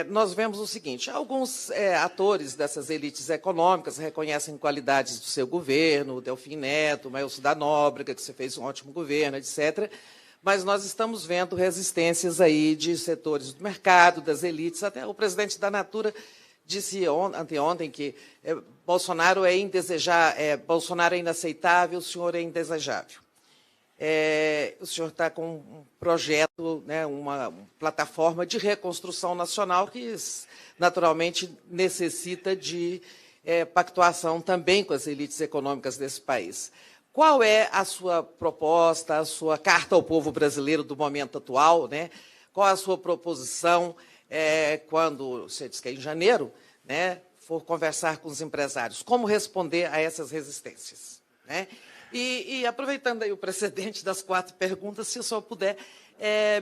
nós vemos o seguinte: alguns atores dessas elites econômicas reconhecem qualidades do seu governo, o Delfim Neto, o Maelcio da Nóbrega, que você fez um ótimo governo, etc., mas nós estamos vendo resistências aí de setores do mercado, das elites. Até o presidente da Natura disse anteontem que Bolsonaro é Bolsonaro é inaceitável, o senhor é indesejável. O senhor está com um projeto, né, uma plataforma de reconstrução nacional que, naturalmente, necessita de pactuação também com as elites econômicas desse país. Qual é a sua proposta, a sua carta ao povo brasileiro do momento atual, né? Qual a sua proposição quando, você disse que é em janeiro, né, for conversar com os empresários? Como responder a essas resistências, né? E aproveitando aí o precedente das 4 perguntas, se o senhor puder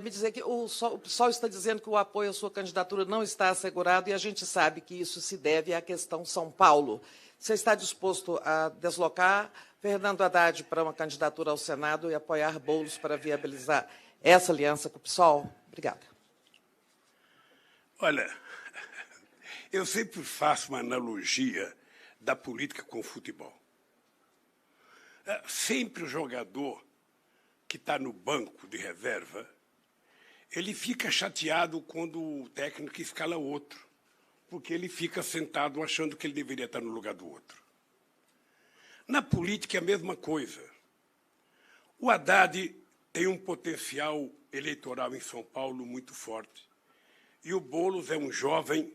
me dizer que o PSOL está dizendo que o apoio à sua candidatura não está assegurado e a gente sabe que isso se deve à questão São Paulo. Você está disposto a deslocar Fernando Haddad para uma candidatura ao Senado e apoiar Boulos para viabilizar essa aliança com o PSOL? Obrigada. Olha, eu sempre faço uma analogia da política com o futebol. Sempre o jogador que está no banco de reserva, ele fica chateado quando o técnico escala outro, porque ele fica sentado achando que ele deveria estar no lugar do outro. Na política é a mesma coisa. O Haddad tem um potencial eleitoral em São Paulo muito forte. E o Boulos é um jovem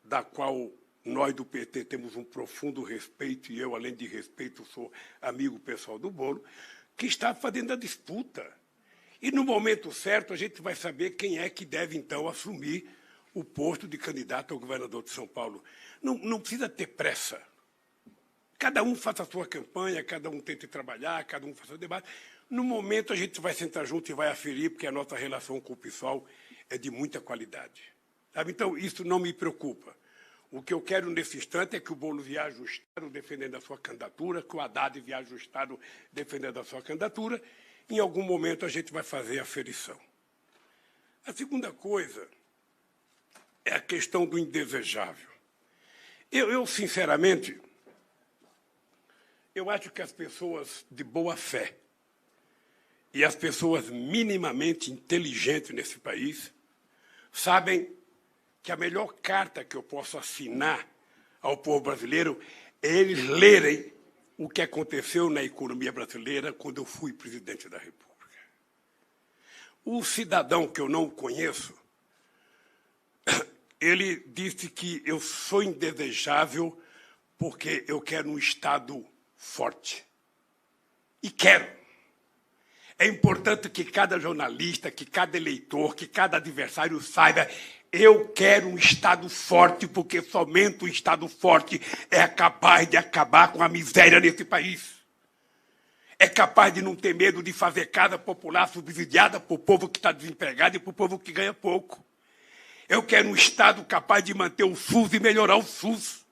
da qual nós do PT temos um profundo respeito, e eu, além de respeito, sou amigo pessoal do Boulos, que está fazendo a disputa. E, no momento certo, a gente vai saber quem é que deve, então, assumir o posto de candidato ao governador de São Paulo. Não precisa ter pressa. Cada um faça a sua campanha, cada um tente trabalhar, cada um faça o debate. No momento, a gente vai sentar junto e vai aferir, porque a nossa relação com o PSOL é de muita qualidade. Sabe? Então, isso não me preocupa. O que eu quero nesse instante é que o Boulos viaje ajustado defendendo a sua candidatura, que o Haddad viaje ajustado defendendo a sua candidatura, Em algum momento a gente vai fazer a aferição. A segunda coisa é a questão do indesejável. Eu sinceramente, eu acho que as pessoas de boa fé e as pessoas minimamente inteligentes nesse país sabem que a melhor carta que eu posso assinar ao povo brasileiro é eles lerem o que aconteceu na economia brasileira quando eu fui presidente da República. O cidadão que eu não conheço, ele disse que eu sou indesejável porque eu quero um Estado forte. E quero. É importante que cada jornalista, que cada eleitor, que cada adversário saiba: eu quero um Estado forte, porque somente um Estado forte é capaz de acabar com a miséria nesse país. É capaz de não ter medo de fazer casa popular subsidiada para o povo que está desempregado e para o povo que ganha pouco. Eu quero um Estado capaz de manter o SUS e melhorar o SUS.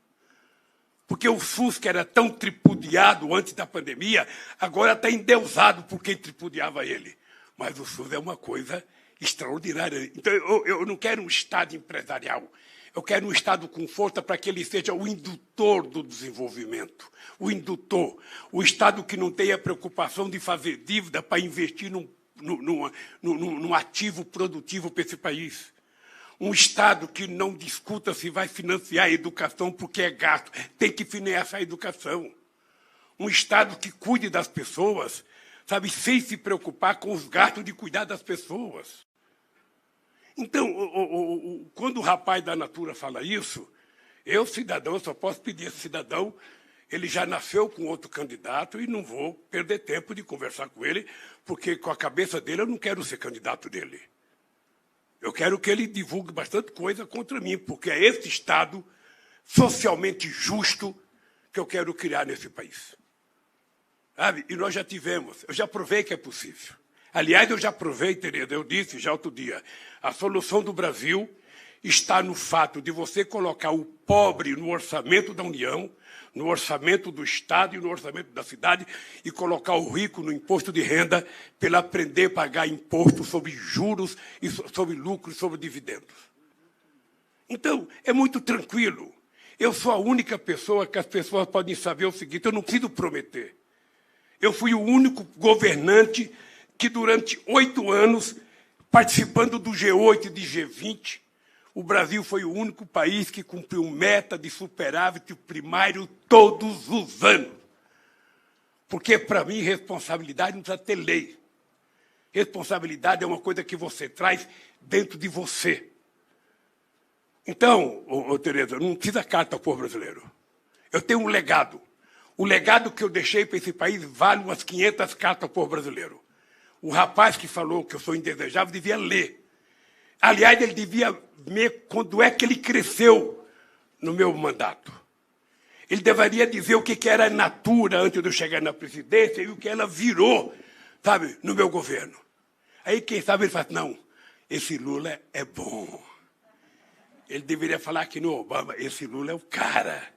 Porque o SUS, que era tão tripudiado antes da pandemia, agora está endeusado por quem tripudiava ele. Mas o SUS é uma coisa extraordinária. Então, eu não quero um Estado empresarial. Eu quero um Estado com força para que ele seja o indutor do desenvolvimento. O indutor. O Estado que não tenha preocupação de fazer dívida para investir num ativo produtivo para esse país. Um Estado que não discuta se vai financiar a educação porque é gasto. Tem que financiar a educação. Um Estado que cuide das pessoas, sabe, sem se preocupar com os gastos de cuidar das pessoas. Então, quando o rapaz da Natura fala isso, eu, cidadão, só posso pedir a esse cidadão, ele já nasceu com outro candidato e não vou perder tempo de conversar com ele, porque com a cabeça dele eu não quero ser candidato dele. Eu quero que ele divulgue bastante coisa contra mim, porque é esse Estado socialmente justo que eu quero criar nesse país. Sabe? E nós já tivemos, eu já provei que é possível. Aliás, eu já provei, Tereza, eu disse já outro dia, a solução do Brasil está no fato de você colocar o pobre no orçamento da União, no orçamento do Estado e no orçamento da cidade, e colocar o rico no imposto de renda para ele aprender a pagar imposto sobre juros, e sobre lucros, sobre dividendos. Então, é muito tranquilo. Eu sou a única pessoa que as pessoas podem saber o seguinte: eu não preciso prometer. Eu fui o único governante que, durante 8 anos, participando do G8 e do G20, o Brasil foi o único país que cumpriu meta de superávit primário todos os anos. Porque, para mim, responsabilidade não precisa ter lei. Responsabilidade é uma coisa que você traz dentro de você. Então, Tereza, não precisa carta ao povo brasileiro. Eu tenho um legado. O legado que eu deixei para esse país vale umas 500 cartas ao povo brasileiro. O rapaz que falou que eu sou indesejável devia ler. Aliás, ele devia ver quando é que ele cresceu no meu mandato. Ele deveria dizer o que era a Natura antes de eu chegar na presidência e o que ela virou, sabe, no meu governo. Aí, quem sabe, ele fala: não, esse Lula é bom. Ele deveria falar que no Obama, esse Lula é o cara.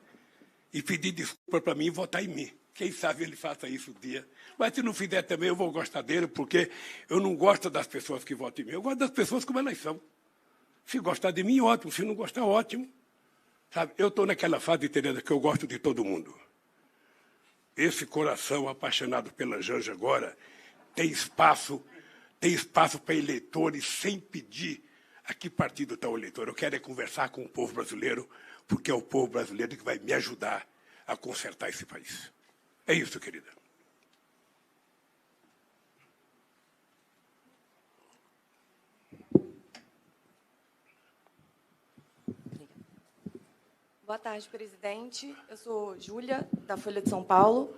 E pedir desculpa para mim e votar em mim. Quem sabe ele faça isso um dia. Mas se não fizer também, eu vou gostar dele, porque eu não gosto das pessoas que votam em mim. Eu gosto das pessoas como elas são. Se gostar de mim, ótimo. Se não gostar, ótimo. Sabe, eu estou naquela fase, Tereza, que eu gosto de todo mundo. Esse coração apaixonado pela Janja agora tem espaço para eleitores sem pedir a que partido está o eleitor. Eu quero é conversar com o povo brasileiro, porque é o povo brasileiro que vai me ajudar a consertar esse país. É isso, querida. Boa tarde, presidente. Eu sou Júlia, da Folha de São Paulo.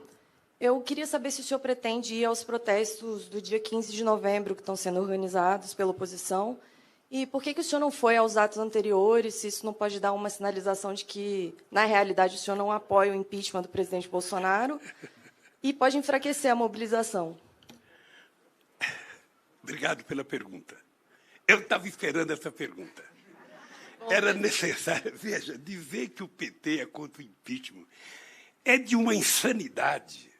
Eu queria saber se o senhor pretende ir aos protestos do dia 15 de novembro, que estão sendo organizados pela oposição, e por que o senhor não foi aos atos anteriores, se isso não pode dar uma sinalização de que, na realidade, o senhor não apoia o impeachment do presidente Bolsonaro e pode enfraquecer a mobilização? Obrigado pela pergunta. Eu estava esperando essa pergunta. Era necessário, veja, dizer que o PT é contra o impeachment é de uma insanidade.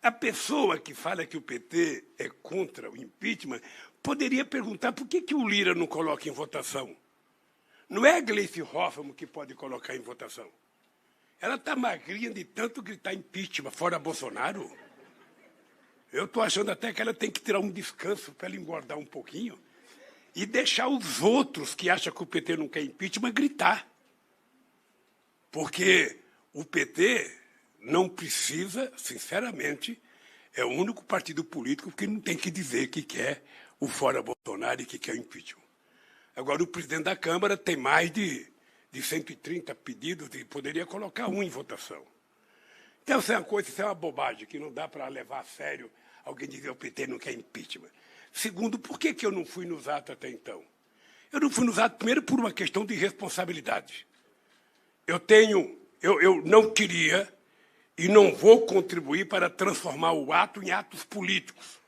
A pessoa que fala que o PT é contra o impeachment poderia perguntar por que o Lira não coloca em votação. Não é a Gleice Hoffmann que pode colocar em votação. Ela está magrinha de tanto gritar impeachment, fora Bolsonaro. Eu estou achando até que ela tem que tirar um descanso para ela engordar um pouquinho e deixar os outros que acham que o PT não quer impeachment gritar. Porque o PT não precisa, sinceramente, é o único partido político que não tem que dizer que quer o fora Bolsonaro e que quer o impeachment. Agora, o presidente da Câmara tem mais de 130 pedidos e poderia colocar um em votação. Então, isso é uma bobagem que não dá para levar a sério alguém dizer que o PT não quer impeachment. Segundo, por que eu não fui nos atos até então? Eu não fui nos atos, primeiro, por uma questão de responsabilidade. Eu não queria e não vou contribuir para transformar o ato em atos políticos.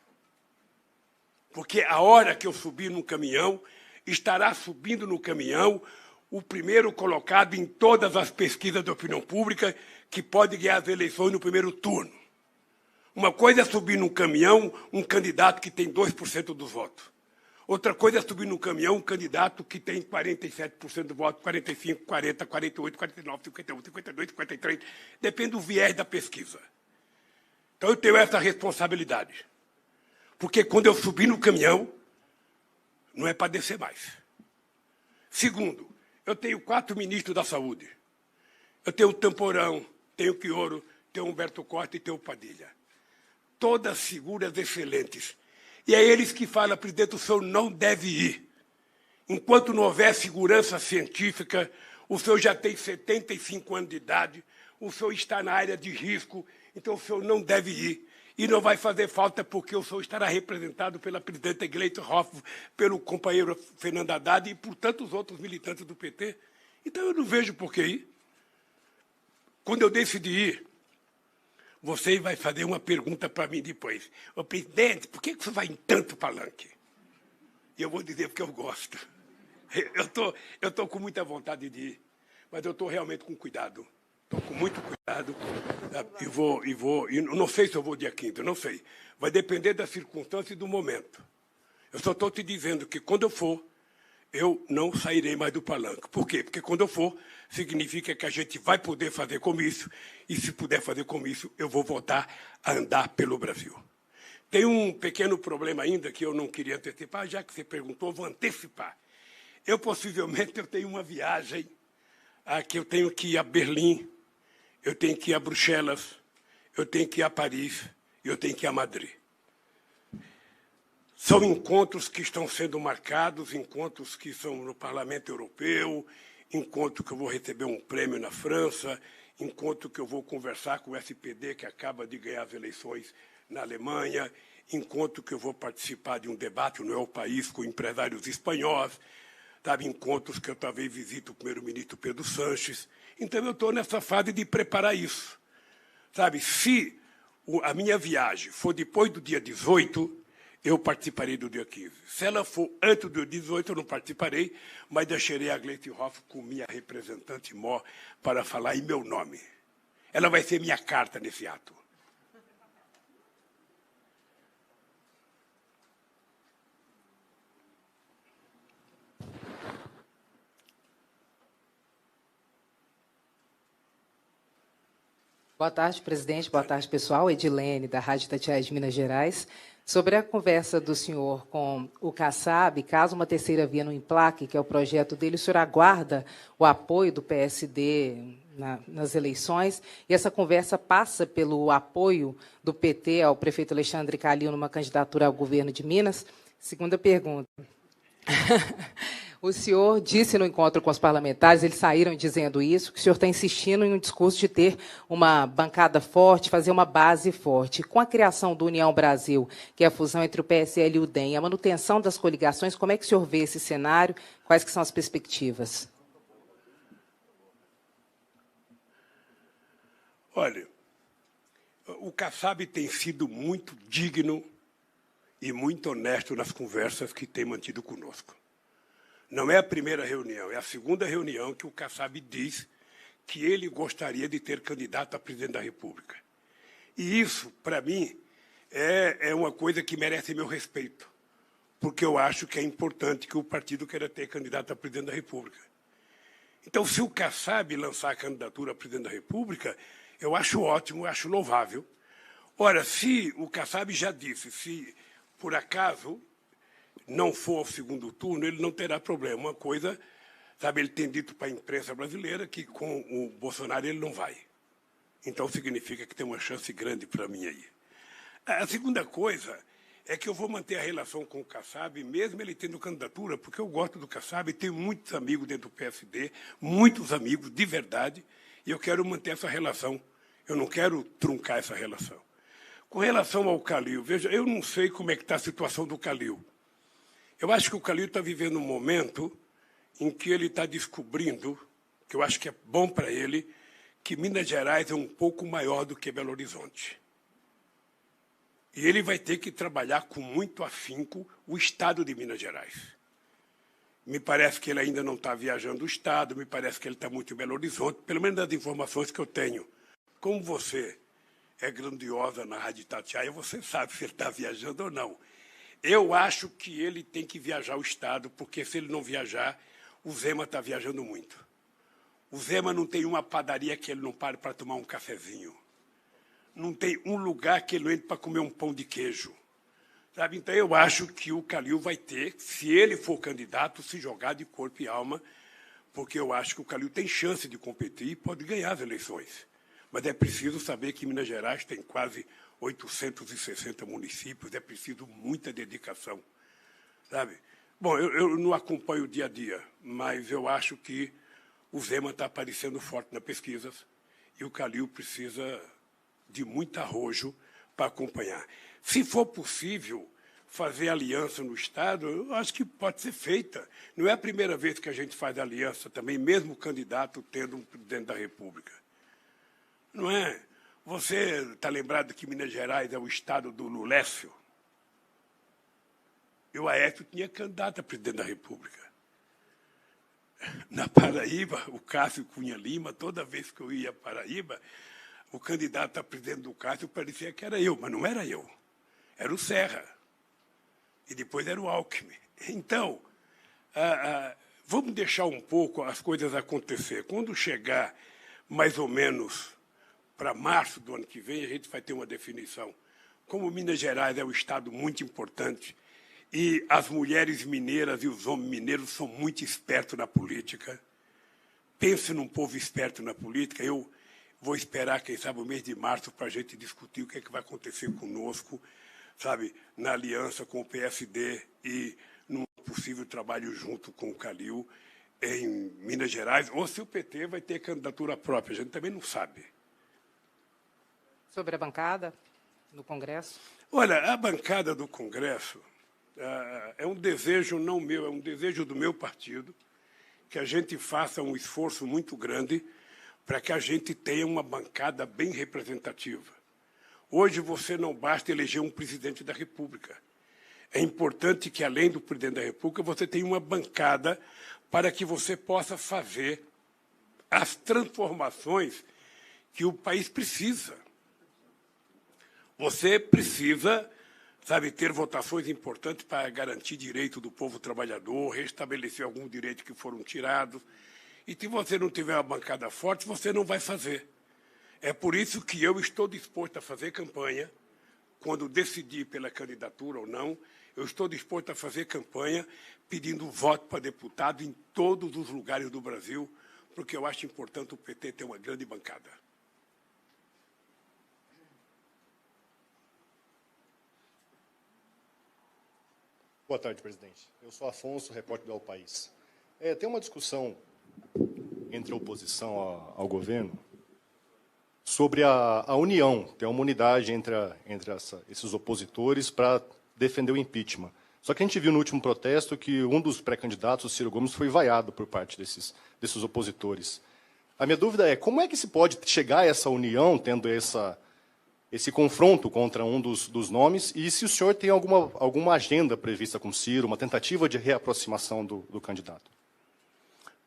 Porque a hora que eu subir no caminhão, estará subindo no caminhão o primeiro colocado em todas as pesquisas de opinião pública que pode ganhar as eleições no primeiro turno. Uma coisa é subir num caminhão um candidato que tem 2% dos votos. Outra coisa é subir num caminhão um candidato que tem 47% do voto, 45, 40, 48, 49, 51, 52, 53. Depende do viés da pesquisa. Então, eu tenho essa responsabilidade. Porque quando eu subir no caminhão, não é para descer mais. Segundo, eu tenho 4 ministros da Saúde. Eu tenho o Tamporão, tenho o Quioro, tenho o Humberto Costa e tenho o Padilha. Todas figuras excelentes. E é eles que falam, presidente, o senhor não deve ir. Enquanto não houver segurança científica, o senhor já tem 75 anos de idade, o senhor está na área de risco, então o senhor não deve ir. E não vai fazer falta porque o senhor estará representado pela presidenta Gleice Hoffmann, pelo companheiro Fernando Haddad e por tantos outros militantes do PT. Então eu não vejo por que ir. Quando eu decidi ir, você vai fazer uma pergunta para mim depois. Ô, presidente, por que você vai em tanto palanque? E eu vou dizer porque eu gosto. Eu tô com muita vontade de ir, mas eu estou realmente com cuidado. Estou com muito cuidado. E não sei se eu vou dia 15, não sei. Vai depender da circunstância e do momento. Eu só estou te dizendo que quando eu for, eu não sairei mais do palanque. Por quê? Porque quando eu for, significa que a gente vai poder fazer comício, e se puder fazer comício, eu vou voltar a andar pelo Brasil. Tem um pequeno problema ainda que eu não queria antecipar, já que você perguntou, vou antecipar. Possivelmente, eu tenho uma viagem que eu tenho que ir a Berlim, eu tenho que ir a Bruxelas, eu tenho que ir a Paris, e eu tenho que ir a Madrid. São encontros que estão sendo marcados, encontros que são no Parlamento Europeu, encontro que eu vou receber um prêmio na França, encontro que eu vou conversar com o SPD, que acaba de ganhar as eleições na Alemanha, encontro que eu vou participar de um debate no El País com empresários espanhóis, sabe, encontros que eu talvez visite o primeiro-ministro Pedro Sanches. Então, eu estou nessa fase de preparar isso. Sabe, se a minha viagem for depois do dia 18, eu participarei do dia 15. Se ela for antes do dia 18, eu não participarei, mas deixarei a Gleice Hoffmann com minha representante mó para falar em meu nome. Ela vai ser minha carta nesse ato. Boa tarde, presidente. Boa tarde, pessoal. Edilene, da Rádio Itatiaia de Minas Gerais. Sobre a conversa do senhor com o Kassab, caso uma terceira via não emplaque, que é o projeto dele, o senhor aguarda o apoio do PSD nas eleições, e essa conversa passa pelo apoio do PT ao prefeito Alexandre Calil numa candidatura ao governo de Minas? Segunda pergunta. O senhor disse no encontro com os parlamentares, eles saíram dizendo isso, que o senhor está insistindo em um discurso de ter uma bancada forte, fazer uma base forte. Com a criação do União Brasil, que é a fusão entre o PSL e o DEM, a manutenção das coligações, como é que o senhor vê esse cenário? Quais que são as perspectivas? Olha, o Kassab tem sido muito digno e muito honesto nas conversas que tem mantido conosco. Não é a primeira reunião, é a segunda reunião que o Kassab diz que ele gostaria de ter candidato a presidente da República. E isso, para mim, é uma coisa que merece meu respeito, porque eu acho que é importante que o partido queira ter candidato a presidente da República. Então, se o Kassab lançar a candidatura a presidente da República, eu acho ótimo, eu acho louvável. Ora, se o Kassab já disse, se por acaso não for ao segundo turno, ele não terá problema. Uma coisa, sabe, ele tem dito para a imprensa brasileira que com o Bolsonaro ele não vai. Então, significa que tem uma chance grande para mim aí. A segunda coisa é que eu vou manter a relação com o Kassab, mesmo ele tendo candidatura, porque eu gosto do Kassab, tenho muitos amigos dentro do PSD, muitos amigos de verdade, e eu quero manter essa relação. Eu não quero truncar essa relação. Com relação ao Calil, veja, eu não sei como é que está a situação do Calil. Eu acho que o Calil está vivendo um momento em que ele está descobrindo, que eu acho que é bom para ele, que Minas Gerais é um pouco maior do que Belo Horizonte. E ele vai ter que trabalhar com muito afinco o Estado de Minas Gerais. Me parece que ele ainda não está viajando o Estado, me parece que ele está muito em Belo Horizonte, pelo menos das informações que eu tenho. Como você é grandiosa na Rádio Itatiaia, você sabe se ele está viajando ou não. Eu acho que ele tem que viajar o Estado, porque se ele não viajar, o Zema está viajando muito. O Zema não tem uma padaria que ele não pare para tomar um cafezinho. Não tem um lugar que ele não entre para comer um pão de queijo. Sabe? Então, eu acho que o Calil vai ter, se ele for candidato, se jogar de corpo e alma, porque eu acho que o Calil tem chance de competir e pode ganhar as eleições. Mas é preciso saber que Minas Gerais tem quase 860 municípios, é preciso muita dedicação. Sabe? Bom, eu não acompanho o dia a dia, mas eu acho que o Zema está aparecendo forte nas pesquisas e o Calil precisa de muito arrojo para acompanhar. Se for possível fazer aliança no Estado, eu acho que pode ser feita. Não é a primeira vez que a gente faz aliança também, mesmo o candidato tendo um presidente da República. Não é? Você está lembrado que Minas Gerais é o estado do Lulécio? E o Aécio tinha candidato a presidente da República. Na Paraíba, o Cássio Cunha Lima, toda vez que eu ia à Paraíba, o candidato a presidente do Cássio parecia que era eu, mas não era eu. Era o Serra. E depois era o Alckmin. Então, vamos deixar um pouco as coisas acontecer. Quando chegar mais ou menos para março do ano que vem, a gente vai ter uma definição. Como Minas Gerais é um estado muito importante e as mulheres mineiras e os homens mineiros são muito espertos na política, pense num povo esperto na política. Eu vou esperar, quem sabe, o mês de março para a gente discutir o que é que vai acontecer conosco, sabe, na aliança com o PSD e num possível trabalho junto com o Calil em Minas Gerais, ou se o PT vai ter candidatura própria, a gente também não sabe. Sobre a bancada no Congresso? Olha, a bancada do Congresso é um desejo não meu, é um desejo do meu partido, que a gente faça um esforço muito grande para que a gente tenha uma bancada bem representativa. Hoje você não basta eleger um presidente da República. É importante que, além do presidente da República, você tenha uma bancada para que você possa fazer as transformações que o país precisa. Você precisa, sabe, ter votações importantes para garantir direito do povo trabalhador, restabelecer alguns direitos que foram tirados. E se você não tiver uma bancada forte, você não vai fazer. É por isso que eu estou disposto a fazer campanha, quando decidir pela candidatura ou não, eu estou disposto a fazer campanha pedindo voto para deputado em todos os lugares do Brasil, porque eu acho importante o PT ter uma grande bancada. Boa tarde, presidente. Eu sou Afonso, repórter do El País. Tem uma discussão entre a oposição ao governo sobre a união, ter uma unidade entre esses opositores para defender o impeachment. Só que a gente viu no último protesto que um dos pré-candidatos, o Ciro Gomes, foi vaiado por parte desses opositores. A minha dúvida é, como é que se pode chegar a essa união, tendo esse confronto contra um dos nomes, e se o senhor tem alguma agenda prevista com o Ciro, uma tentativa de reaproximação do candidato?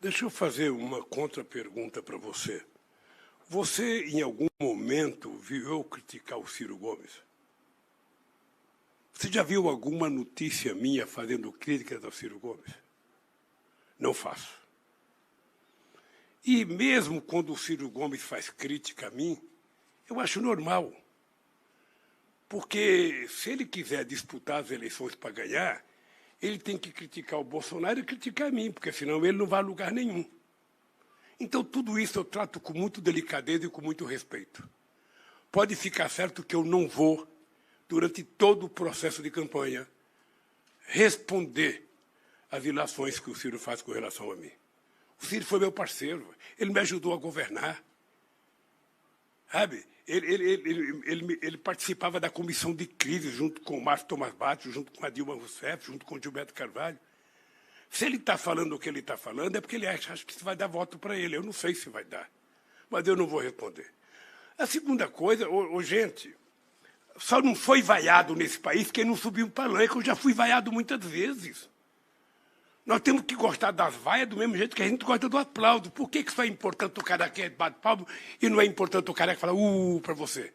Deixa eu fazer uma contra-pergunta para você. Você, em algum momento, viu eu criticar o Ciro Gomes? Você já viu alguma notícia minha fazendo críticas ao Ciro Gomes? Não faço. E mesmo quando o Ciro Gomes faz crítica a mim, eu acho normal. Porque se ele quiser disputar as eleições para ganhar, ele tem que criticar o Bolsonaro e criticar a mim, porque senão ele não vai a lugar nenhum. Então, tudo isso eu trato com muita delicadeza e com muito respeito. Pode ficar certo que eu não vou, durante todo o processo de campanha, responder às ilações que o Ciro faz com relação a mim. O Ciro foi meu parceiro, ele me ajudou a governar. Sabe? Ele participava da comissão de crise junto com o Márcio Tomás Batlló, junto com a Dilma Rousseff, junto com o Gilberto Carvalho. Se ele está falando o que ele está falando, é porque ele acha que isso vai dar voto para ele. Eu não sei se vai dar, mas eu não vou responder. A segunda coisa, gente, só não foi vaiado nesse país quem não subiu para palanque. Eu já fui vaiado muitas vezes. Nós temos que gostar das vaias do mesmo jeito que a gente gosta do aplauso. Por que isso é importante o cara que bate palmo e não é importante o cara que fala para você?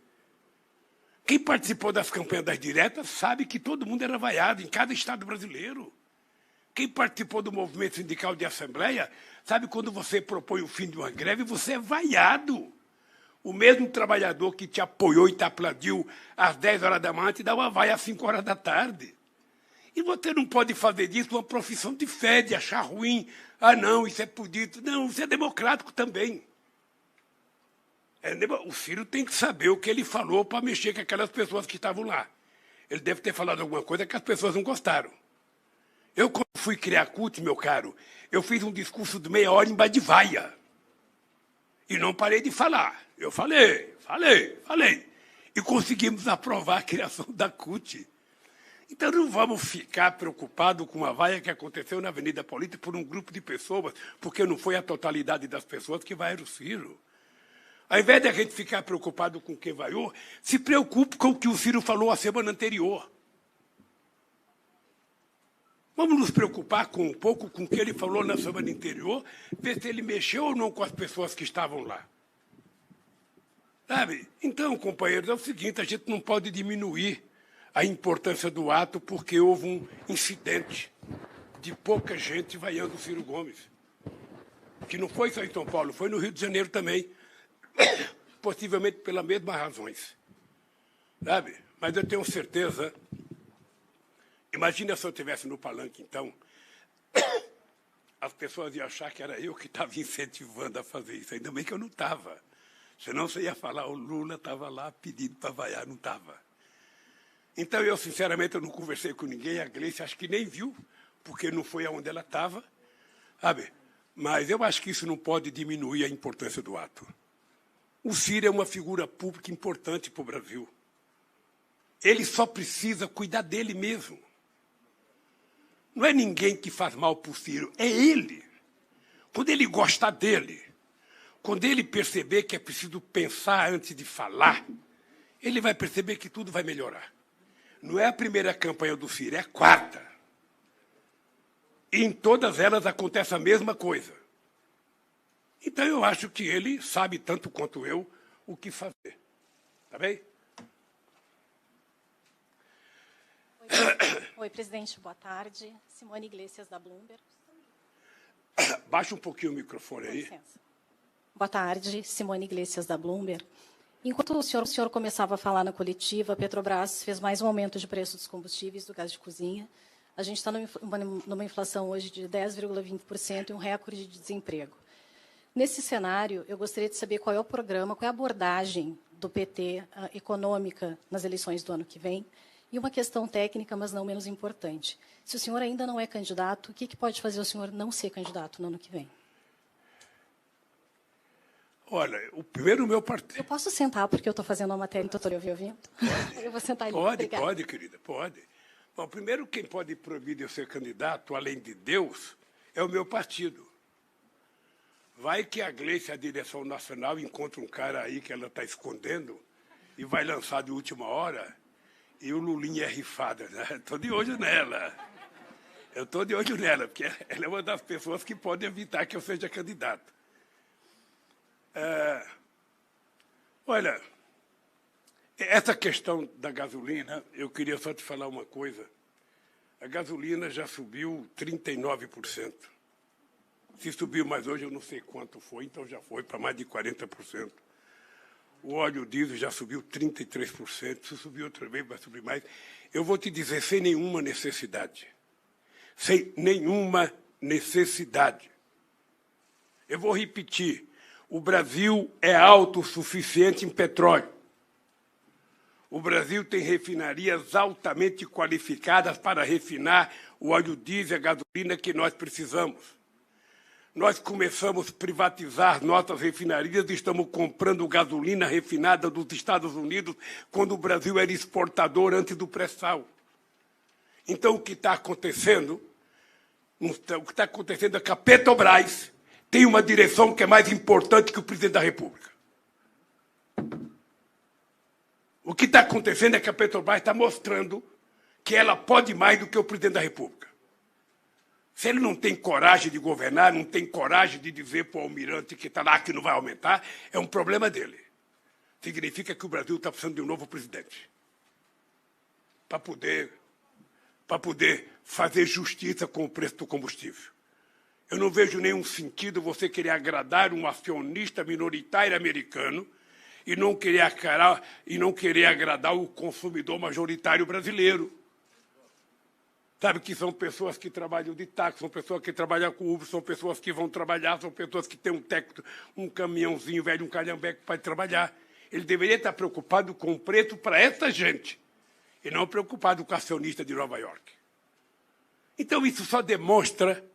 Quem participou das campanhas das diretas sabe que todo mundo era vaiado em cada estado brasileiro. Quem participou do movimento sindical de assembleia sabe quando você propõe o fim de uma greve, você é vaiado. O mesmo trabalhador que te apoiou e te aplaudiu às 10 horas da manhã te dá uma vaia às 5 horas da tarde. E você não pode fazer disso uma profissão de fé, de achar ruim. Ah, não, isso é político. Não, isso é democrático também. O Ciro tem que saber o que ele falou para mexer com aquelas pessoas que estavam lá. Ele deve ter falado alguma coisa que as pessoas não gostaram. Eu, quando fui criar a CUT, meu caro, eu fiz um discurso de meia hora em Badivaia. E não parei de falar. Eu falei. E conseguimos aprovar a criação da CUT. Então, não vamos ficar preocupados com uma vaia que aconteceu na Avenida Paulista por um grupo de pessoas, porque não foi a totalidade das pessoas que vaiaram o Ciro. Ao invés de a gente ficar preocupado com quem vaiou, se preocupe com o que o Ciro falou a semana anterior. Vamos nos preocupar um pouco com o que ele falou na semana anterior, ver se ele mexeu ou não com as pessoas que estavam lá. Sabe? Então, companheiros, é o seguinte, a gente não pode diminuir a importância do ato porque houve um incidente de pouca gente vaiando o Ciro Gomes. Que não foi só em São Paulo, foi no Rio de Janeiro também, possivelmente pelas mesmas razões. Sabe? Mas eu tenho certeza, imagina se eu estivesse no palanque, então, as pessoas iam achar que era eu que estava incentivando a fazer isso. Ainda bem que eu não estava. Senão você ia falar, o Lula estava lá pedindo para vaiar, não estava. Então, eu, sinceramente, eu não conversei com ninguém, a Gleice acho que nem viu, porque não foi aonde ela estava, sabe? Mas eu acho que isso não pode diminuir a importância do ato. O Ciro é uma figura pública importante para o Brasil. Ele só precisa cuidar dele mesmo. Não é ninguém que faz mal para o Ciro, é ele. Quando ele gostar dele, quando ele perceber que é preciso pensar antes de falar, ele vai perceber que tudo vai melhorar. Não é a primeira campanha do Ciro, é a quarta. E em todas elas acontece a mesma coisa. Então, eu acho que ele sabe, tanto quanto eu, o que fazer. Tá bem? Oi, presidente, boa tarde. Simone Iglesias, da Bloomberg. Baixa um pouquinho o microfone aí. Com licença. Boa tarde, Simone Iglesias, da Bloomberg. Enquanto o senhor começava a falar na coletiva, a Petrobras fez mais um aumento de preço dos combustíveis, do gás de cozinha. A gente está numa inflação hoje de 10,20% e um recorde de desemprego. Nesse cenário, eu gostaria de saber qual é o programa, qual é a abordagem do PT econômica nas eleições do ano que vem. E uma questão técnica, mas não menos importante. Se o senhor ainda não é candidato, o que pode fazer o senhor não ser candidato no ano que vem? Olha, o primeiro meu partido... Eu posso sentar, porque eu estou fazendo uma matéria, então estou ouvindo? Eu vou sentar ali. Pode, querida, pode. Bom, primeiro, quem pode proibir de eu ser candidato, além de Deus, é o meu partido. Vai que a Gleice, a direção nacional, encontra um cara aí que ela está escondendo e vai lançar de última hora, e o Lulinha é rifada, né? Estou de olho nela. Eu estou de olho nela, porque ela é uma das pessoas que pode evitar que eu seja candidato. Olha, essa questão da gasolina, eu queria só te falar uma coisa. A gasolina já subiu 39%. Se subiu mais hoje, eu não sei quanto foi, então já foi para mais de 40%. O óleo diesel já subiu 33%. Se subir outra vez, vai subir mais. Eu vou te dizer, sem nenhuma necessidade. Sem nenhuma necessidade. Eu vou repetir. O Brasil é autossuficiente em petróleo. O Brasil tem refinarias altamente qualificadas para refinar o óleo diesel e a gasolina que nós precisamos. Nós começamos a privatizar nossas refinarias e estamos comprando gasolina refinada dos Estados Unidos quando o Brasil era exportador antes do pré-sal. Então, o que está acontecendo é que a Petrobras tem uma direção que é mais importante que o presidente da República. O que está acontecendo é que a Petrobras está mostrando que ela pode mais do que o presidente da República. Se ele não tem coragem de governar, não tem coragem de dizer para o almirante que está lá que não vai aumentar, é um problema dele. Significa que o Brasil está precisando de um novo presidente. Para poder fazer justiça com o preço do combustível. Eu não vejo nenhum sentido você querer agradar um acionista minoritário americano e não querer agradar o consumidor majoritário brasileiro. Sabe que são pessoas que trabalham de táxi, são pessoas que trabalham com Uber, são pessoas que vão trabalhar, são pessoas que têm um técnico, um caminhãozinho velho, um calhambeque para trabalhar. Ele deveria estar preocupado com o preço para essa gente e não preocupado com o acionista de Nova York. Então isso só demonstra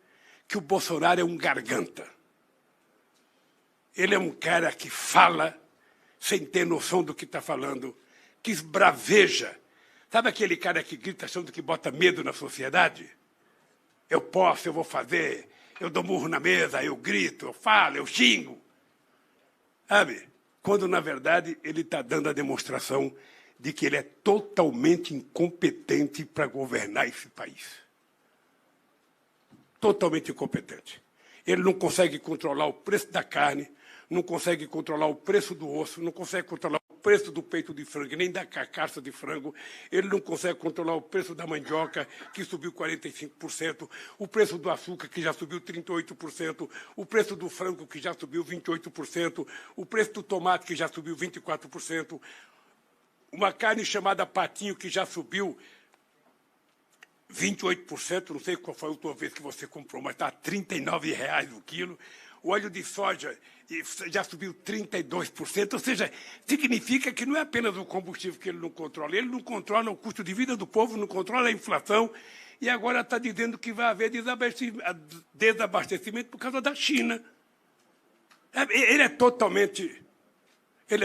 que o Bolsonaro é um garganta. Ele é um cara que fala sem ter noção do que está falando, que esbraveja. Sabe aquele cara que grita achando que bota medo na sociedade? Eu posso, eu vou fazer, eu dou murro na mesa, eu grito, eu falo, eu xingo. Sabe? Quando, na verdade, ele está dando a demonstração de que ele é totalmente incompetente para governar esse país. Totalmente incompetente. Ele não consegue controlar o preço da carne, não consegue controlar o preço do osso, não consegue controlar o preço do peito de frango, nem da carcaça de frango. Ele não consegue controlar o preço da mandioca, que subiu 45%, o preço do açúcar, que já subiu 38%, o preço do frango, que já subiu 28%, o preço do tomate, que já subiu 24%, uma carne chamada patinho, que já subiu 28%, não sei qual foi a última vez que você comprou, mas está R$ 39,00 o quilo. O óleo de soja já subiu 32%, ou seja, significa que não é apenas o combustível que ele não controla o custo de vida do povo, não controla a inflação, e agora está dizendo que vai haver desabastecimento por causa da China. Ele é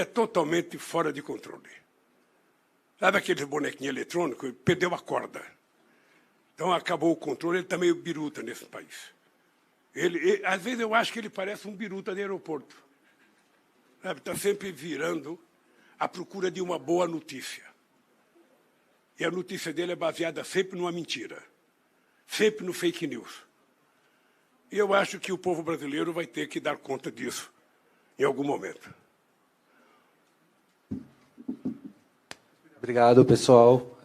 totalmente fora de controle. Sabe aquele bonequinho eletrônico? Ele perdeu a corda. Então acabou o controle, ele está meio biruta nesse país. Às vezes eu acho que ele parece um biruta de aeroporto. Está sempre virando à procura de uma boa notícia. E a notícia dele é baseada sempre numa mentira, sempre no fake news. E eu acho que o povo brasileiro vai ter que dar conta disso em algum momento. Obrigado, pessoal.